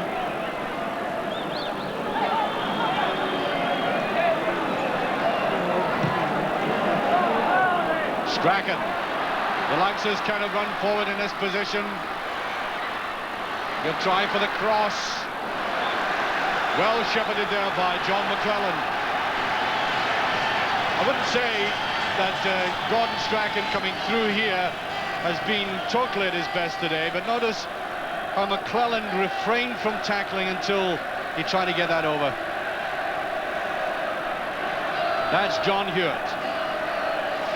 Speaker 1: Strachan. The Lancers kind of run forward in this position. He'll try for the cross. Well shepherded there by John McClellan. I wouldn't say that Gordon Strachan coming through here has been totally at his best today, but notice how McClellan refrained from tackling until he tried to get that over. That's John Hewitt.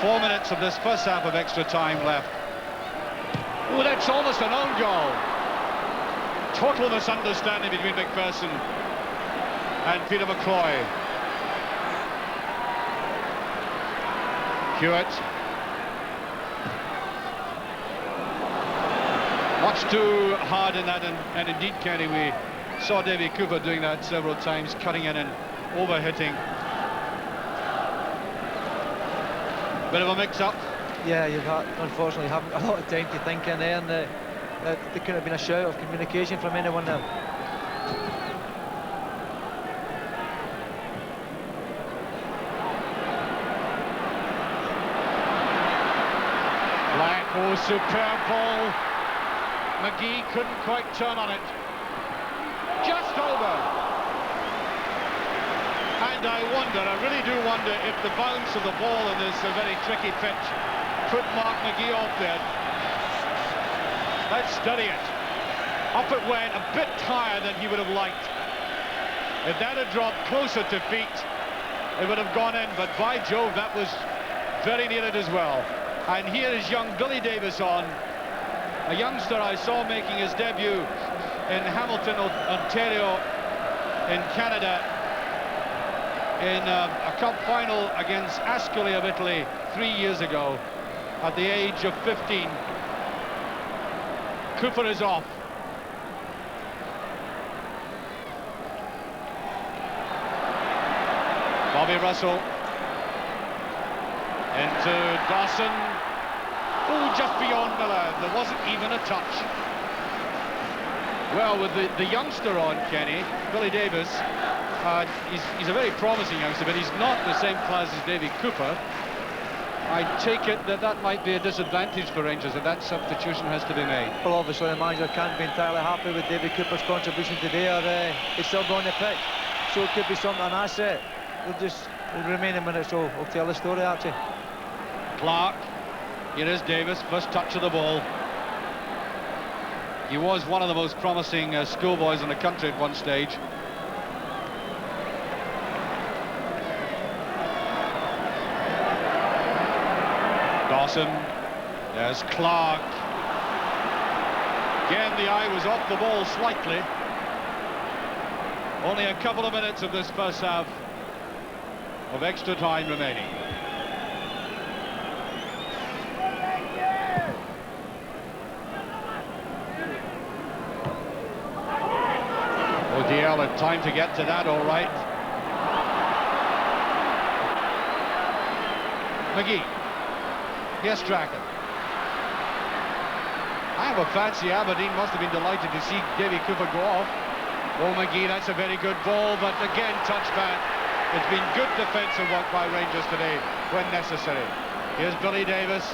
Speaker 1: 4 minutes of this first half of extra time left. Oh, that's almost an own goal. Total misunderstanding between McPherson and Peter McCloy. Hewitt. Much too hard in that, and indeed, Kenny, we saw Davy Cooper doing that several times, cutting in and over-hitting. Bit of a mix-up.
Speaker 2: Yeah, you've unfortunately haven't a lot of time to think in there, and there couldn't have been a shout of communication from anyone there.
Speaker 1: Black, oh, superb ball. McGee couldn't quite turn on it. Just over. And I really do wonder if the bounce of the ball in this very tricky pitch put Mark McGee off there. Let's study it. Up it went, a bit higher than he would have liked. If that had dropped closer to feet, it would have gone in, but by Jove, that was very near it as well. And here is young Billy Davis on. a youngster I saw making his debut in Hamilton, Ontario, in Canada, in a cup final against Ascoli of Italy 3 years ago, at the age of 15. Cooper is off. Bobby Russell into Dawson. Oh, just beyond Miller. There wasn't even a touch. Well, with the youngster on, Kenny, Billy Davis, he's a very promising youngster, but he's not the same class as Davy Cooper. I take it that might be a disadvantage for Rangers, and that substitution has to be made.
Speaker 2: Well, obviously the manager can't be entirely happy with Davy Cooper's contribution today, or he's still on the pitch. So it could be something, an asset. The remaining minutes will tell the story, Archie.
Speaker 1: Clark, here is Davis, first touch of the ball. He was one of the most promising schoolboys in the country at one stage. Dawson, there's Clark. Again, the eye was off the ball slightly. Only a couple of minutes of this first half of extra time remaining. O'Dell had time to get to that, all right. McGee. Yes, Strachan. I have a fancy Aberdeen must have been delighted to see Davy Cooper go off. Oh, McGee, that's a very good ball, but again, touchback. It's been good defensive work by Rangers today when necessary. Here's Billy Davis.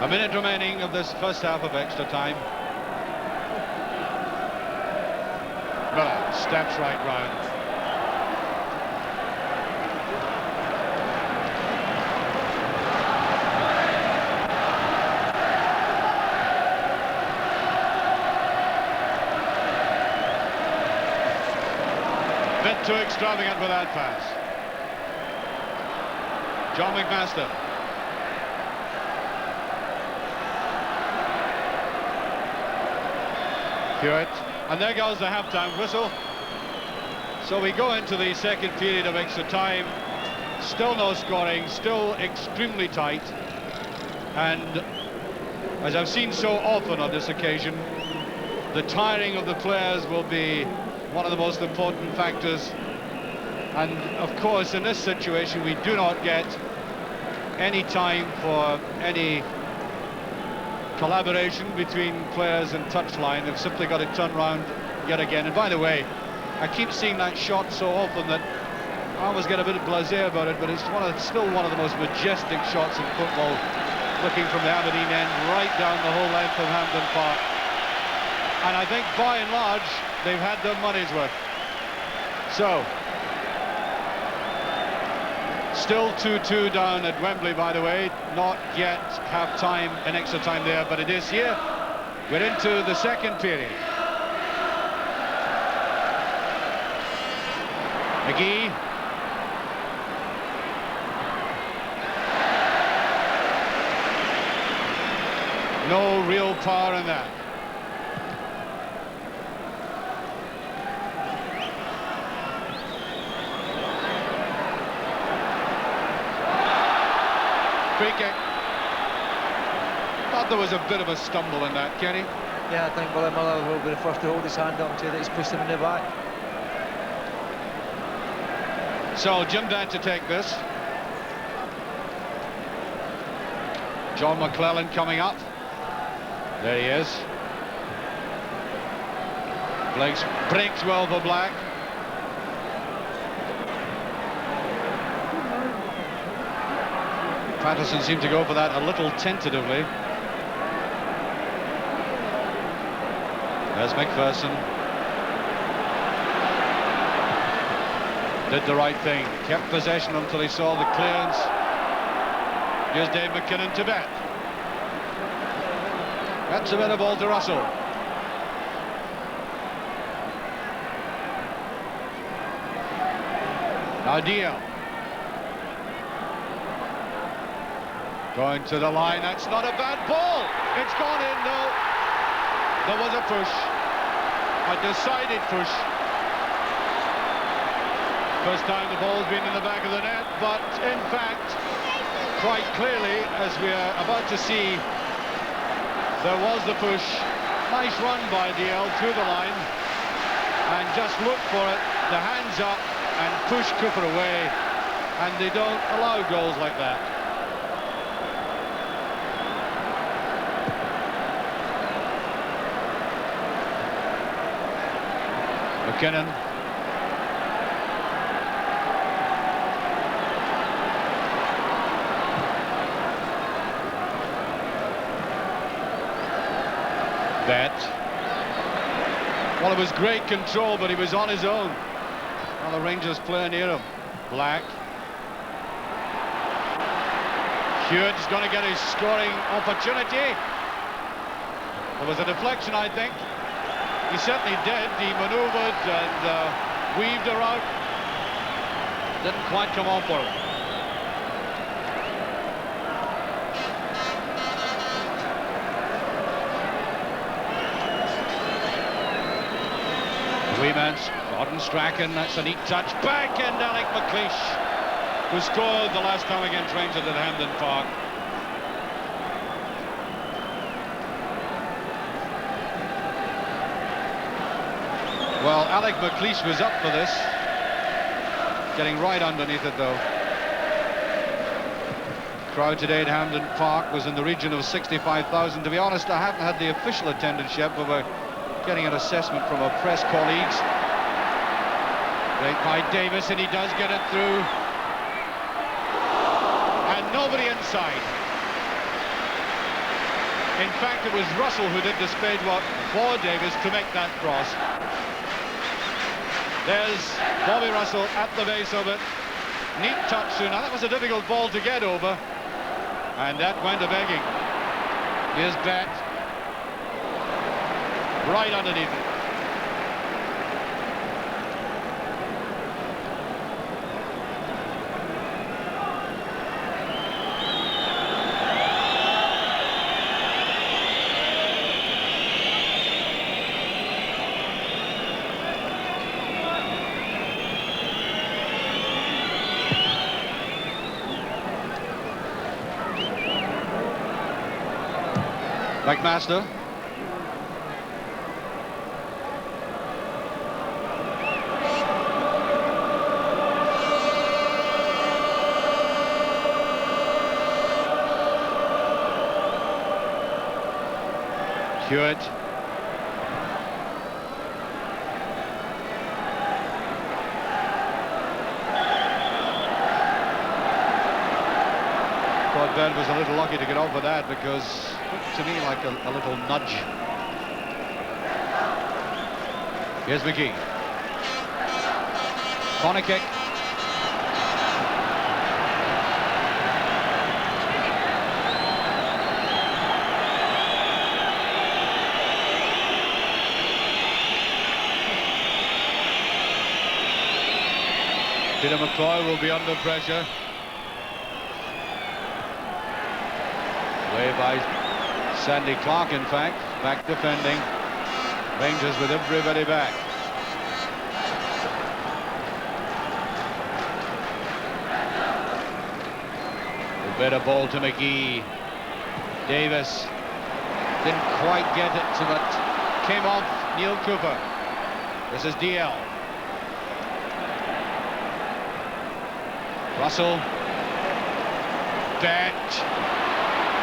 Speaker 1: A minute remaining of this first half of extra time. Miller steps right round. Bit too extravagant with that pass. John McMaster. Hewitt. And there goes the half-time whistle. So we go into the second period of extra time. Still no scoring, still extremely tight. And as I've seen so often on this occasion, the tiring of the players will be one of the most important factors. And of course, in this situation, we do not get any time for any collaboration between players and touchline. They've simply got to turn around yet again. And by the way, I keep seeing that shot so often that I always get a bit blasé about it, but it's still one of the most majestic shots in football, looking from the Aberdeen end right down the whole length of Hampden Park. And I think by and large they've had their money's worth. So still 2-2 down at Wembley, by the way. Not yet half-time and extra time there, but it is here. We're into the second period. McGee. No real power in that. Free kick. Thought there was a bit of a stumble in that, Kenny.
Speaker 2: Yeah, I think Willie Miller will be the first to hold his hand up and say that he's pushed him in the back.
Speaker 1: So Jim Dant to take this. John McClellan coming up. There he is. Breaks well for Black. Patterson seemed to go for that a little tentatively. There's McPherson. Did the right thing. Kept possession until he saw the clearance. Here's Dave McKinnon to bet. That's a bit of ball to Russell. Now DL. Going to the line, that's not a bad ball. It's gone in, though. There was a push. A decided push. First time the ball's been in the back of the net, but in fact, quite clearly, as we are about to see, there was the push. Nice run by DL to the line. And just look for it, the hands up, and push Cooper away. And they don't allow goals like that. McKinnon. Bet. Well, it was great control, but he was on his own. Well, the Rangers player near him. Black. Hewitt's going to get his scoring opportunity. It was a deflection, I think. He certainly did. He manoeuvred and weaved around. Didn't quite come on for him. Weemans, Gordon Strachan, that's a neat touch. Back and Alec McLeish, who scored the last time against Rangers at Hampden Park. Well, Alec McLeish was up for this. Getting right underneath it, though. Crowd today at Hampden Park was in the region of 65,000. To be honest, I haven't had the official attendance yet, but we're getting an assessment from our press colleagues. Great by Davis, and he does get it through. And nobody inside. In fact, it was Russell who did the spade work for Davis to make that cross. There's Bobby Russell at the base of it. Neat touch through. Now, that was a difficult ball to get over. And that went a begging. Here's Bet. Right underneath it. McMaster. Hewitt. Thought Ben was a little lucky to get off with that, because it looked to me like a little nudge. Here's McGee. Corner kick. Peter McCoy will be under pressure. Away by Sandy Clark, in fact. Back defending. Rangers with everybody back. A better ball to McGee. Davis didn't quite get it to it. Came off Neil Cooper. This is DL. Russell. Bet.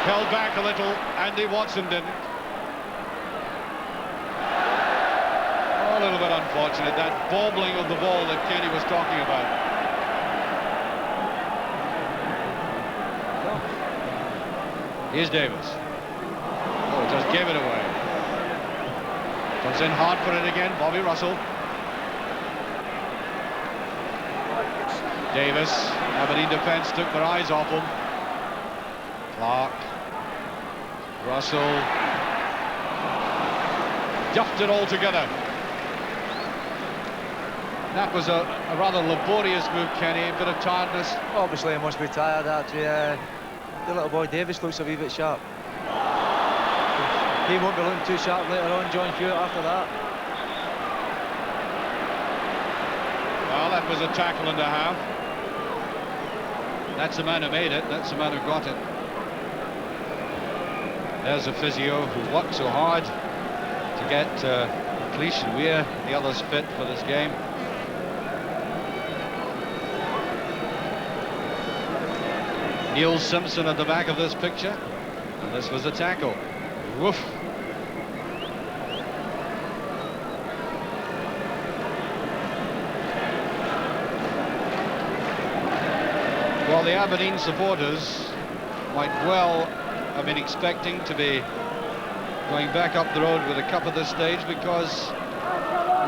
Speaker 1: Held back a little. Andy Watson didn't. Oh, a little bit unfortunate, that bobbling of the ball that Kenny was talking about. Here's Davis. Oh, just gave it away. Comes in hard for it again, Bobby Russell. Davis, Aberdeen defence took their eyes off him. Clark. Russell. Duffed it all together. That was a rather laborious move, Kenny, a bit of tiredness.
Speaker 2: Obviously, he must be tired, actually. The little boy Davis looks a wee bit sharp. He won't be looking too sharp later on, John Hewitt, after that.
Speaker 1: Well, that was a tackle and a half. That's the man who made it, that's the man who got it. There's a physio who worked so hard to get Cleese and Weir, the others, fit for this game. Neil Simpson at the back of this picture, and this was a tackle. Woof. Well, the Aberdeen supporters might well have been expecting to be going back up the road with a cup at this stage, because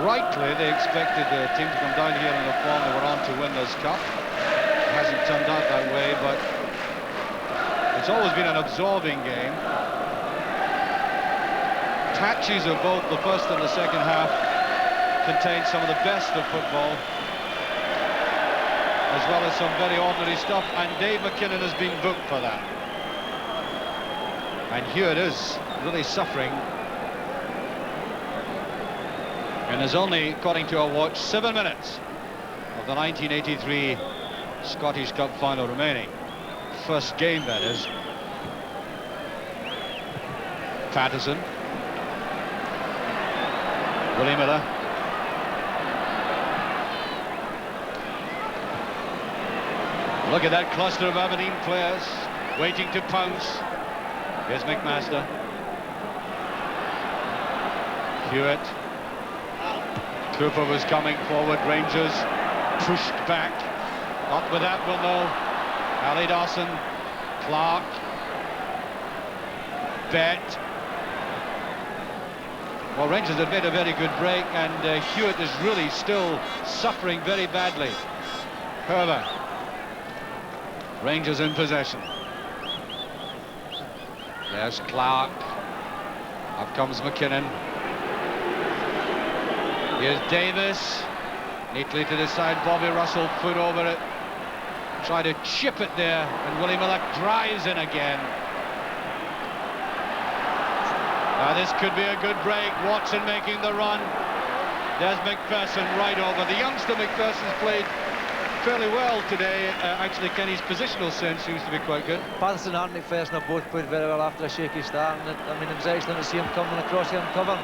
Speaker 1: rightly they expected the team to come down here in the form they were on to win this cup. It hasn't turned out that way, but it's always been an absorbing game. Patches of both the first and the second half contained some of the best of football, as well as some very ordinary stuff, and Dave McKinnon has been booked for that. And Hewitt is really suffering, and there's only, according to our watch, 7 minutes of the 1983 Scottish Cup final remaining. First game, that is. Patterson, Willie Miller, look at that cluster of Aberdeen players waiting to pounce. Here's McMaster, Hewitt, Cooper was coming forward, Rangers pushed back, not with that, we'll know. Ali Dawson, Clark, Bett. Well, Rangers have made a very good break, and Hewitt is really still suffering very badly. Herber, Rangers in possession. There's Clark. Up comes McKinnon. Here's Davis. Neatly to the side, Bobby Russell, foot over it. Try to chip it there, and Willie Miller drives in again. This could be a good break. Watson making the run. There's McPherson right over. The youngster McPherson's played fairly well today. Actually, Kenny's positional sense seems to be quite good.
Speaker 2: Patterson and McPherson have both played very well after a shaky start, and I mean, it was excellent to see him coming across here and covering.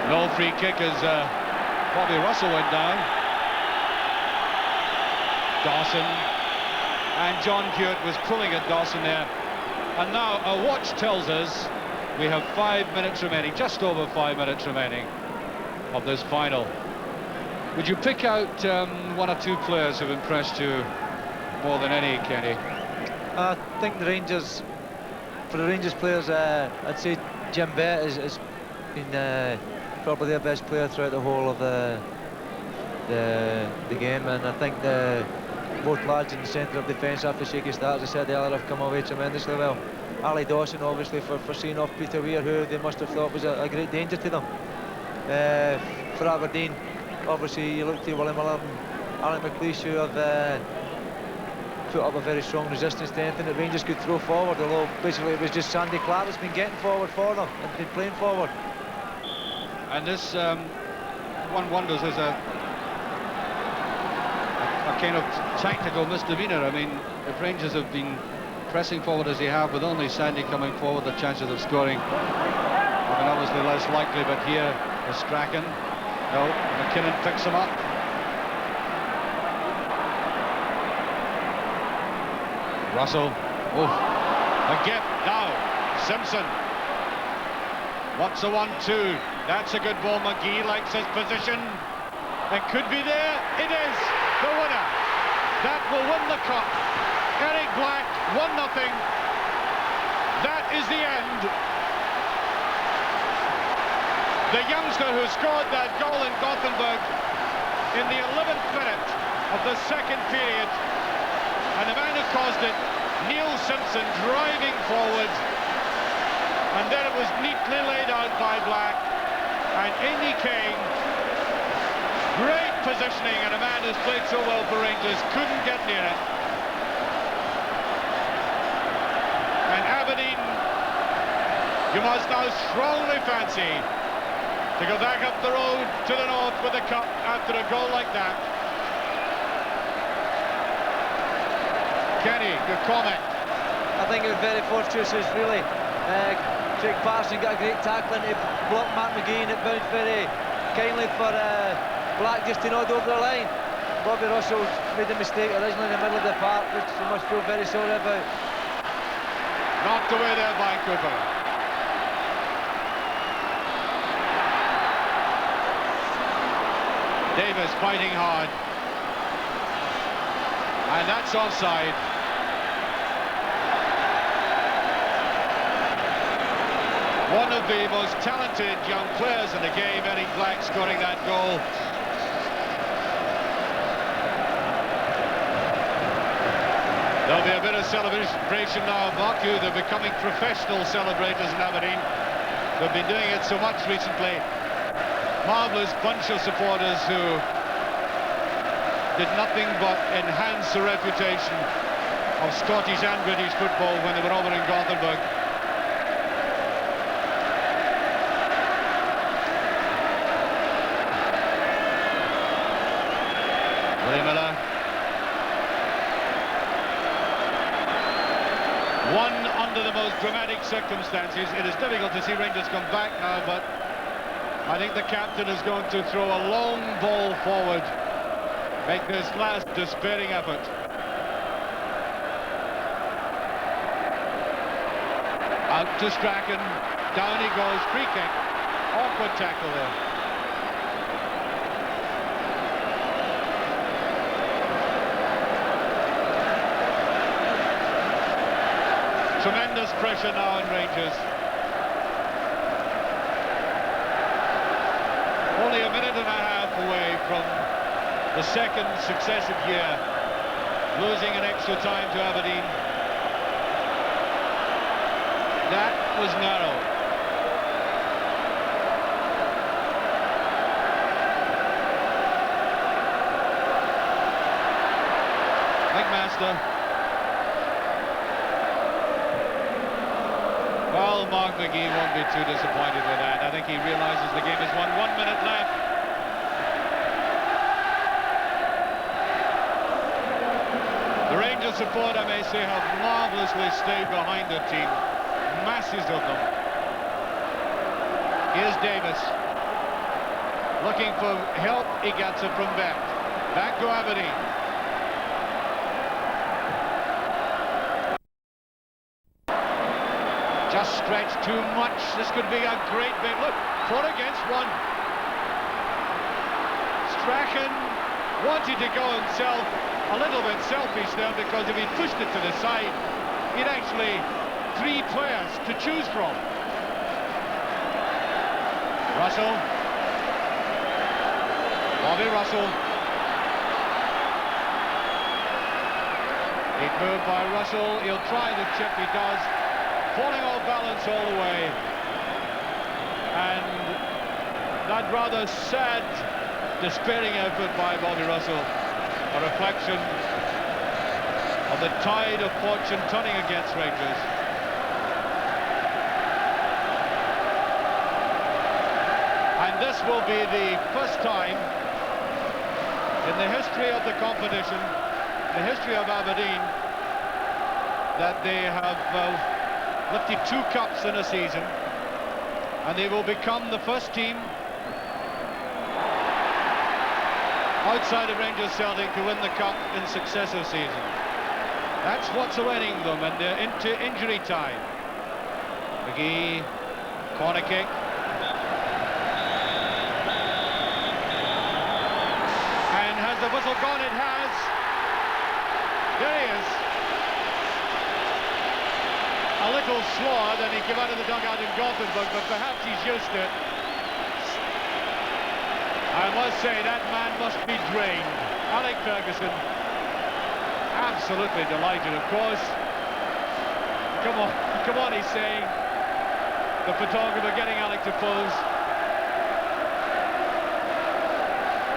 Speaker 1: No free kick as Bobby Russell went down. Dawson, and John Hewitt was pulling at Dawson there. And now our watch tells us we have 5 minutes remaining, just over 5 minutes remaining of this final. Would you pick out one or two players who've impressed you more than any, Kenny?
Speaker 2: I think the Rangers, for the Rangers players, I'd say Jim Bett has been probably their best player throughout the whole of the game, and I think both lads in the centre of defence after shaky start, as I said earlier, have come away tremendously well. Ali Dawson, obviously, for seeing off Peter Weir, who they must have thought was a great danger to them. For Aberdeen, obviously, you look to Willie Miller and Alan McLeish, who have put up a very strong resistance to anything that Rangers could throw forward, although basically it was just Sandy Clark that's been getting forward for them and been playing forward.
Speaker 1: And this, one wonders, is a kind of tactical misdemeanor. I mean, if Rangers have been pressing forward as they have, with only Sandy coming forward, the chances of scoring have been obviously less likely. But here is Strachan. No, McKinnon picks him up. Russell. Oh, a gift now. Simpson wants a 1-2. That's a good ball. McGee likes his position. It could be there. It is the winner. That will win the cup. Eric Black, 1-0. That is the end. The youngster who scored that goal in Gothenburg in the 11th minute of the second period, and the man who caused it, Neil Simpson, driving forward. And then it was neatly laid out by Black. And in he came. Great positioning, and a man who's played so well for Rangers couldn't get near it. And Aberdeen, you must now strongly fancy to go back up the road to the north with the cup after a goal like that. Kenny, your comment?
Speaker 2: I think it was very fortuitous, really. Craig Patterson got a great tackle in to block Mark McGee, and it bounced very kindly for Black just to nod over the line. Bobby Russell made a mistake originally in the middle of the park, which he must feel very sorry about.
Speaker 1: Knocked away there by Cooper. Davis fighting hard. And that's offside. One of the most talented young players in the game, Eddie Black, scoring that goal. There'll be a bit of celebration now. Baku, they're becoming professional celebrators in Aberdeen. They've been doing it so much recently. Marvellous bunch of supporters who did nothing but enhance the reputation of Scottish and British football when they were over in Gothenburg. William Miller. One under the most dramatic circumstances. It is difficult to see Rangers come back now, but I think the captain is going to throw a long ball forward, make this last despairing effort. Out to Strachan, down he goes, free kick. Awkward tackle there. Tremendous pressure now on Rangers. Only a minute and a half away from the second successive year, losing an extra time to Aberdeen. That was narrow. McMaster. Well, Mark McGee won't be too disappointed with that. I think he realises the game is won. 1 minute left. The Rangers support, I may say, have marvellously stayed behind their team. Masses of them. Here's Davis. Looking for help, he gets it from Beck. Back to Aberdeen. Just stretched too much. This could be a great bit. Look, 4 against 1. Strachan wanted to go himself, a little bit selfish there, because if he pushed it to the side, he'd actually 3 players to choose from. Russell. Bobby Russell. He'd move by Russell. He'll try the chip, he does. Falling off balance all the way. And that rather sad, despairing effort by Bobby Russell. A reflection of the tide of fortune turning against Rangers. And this will be the first time in the history of the competition, the history of Aberdeen, that they have lifted 2 cups in a season, and they will become the first team outside of Rangers Celtic to win the cup in successive seasons. That's what's awaiting them, and they're into injury time. McGee, corner kick. And has the whistle gone? It has. There he is. A little slower than he came out of the dugout in Gothenburg, but perhaps he's used to it. I must say, that man must be drained. Alec Ferguson, absolutely delighted, of course. Come on, he's saying. The photographer getting Alec to pose.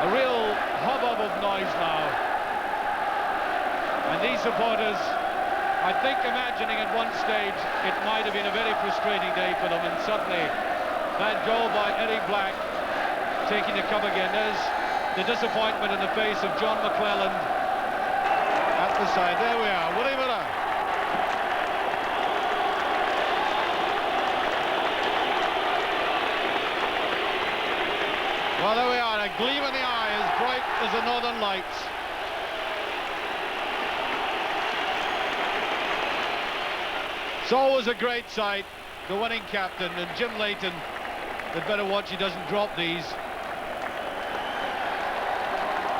Speaker 1: A real hubbub of noise now. And these supporters, I think, imagining at one stage it might have been a very frustrating day for them, and suddenly that goal by Eddie Black taking the cup again. There's the disappointment in the face of John McClelland at the side. There we are, Willie Miller. Well, there we are, a gleam in the eye as bright as the Northern Lights. It's always a great sight, the winning captain, and Jim Leighton, they'd better watch he doesn't drop these.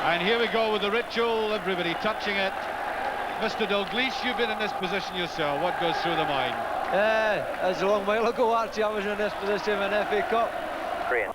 Speaker 1: And here we go with the ritual, everybody touching it. Mr. Dalglish, you've been in this position yourself. What goes through the mind?
Speaker 2: It's a long while ago, Archie. I was in this position in FA Cup.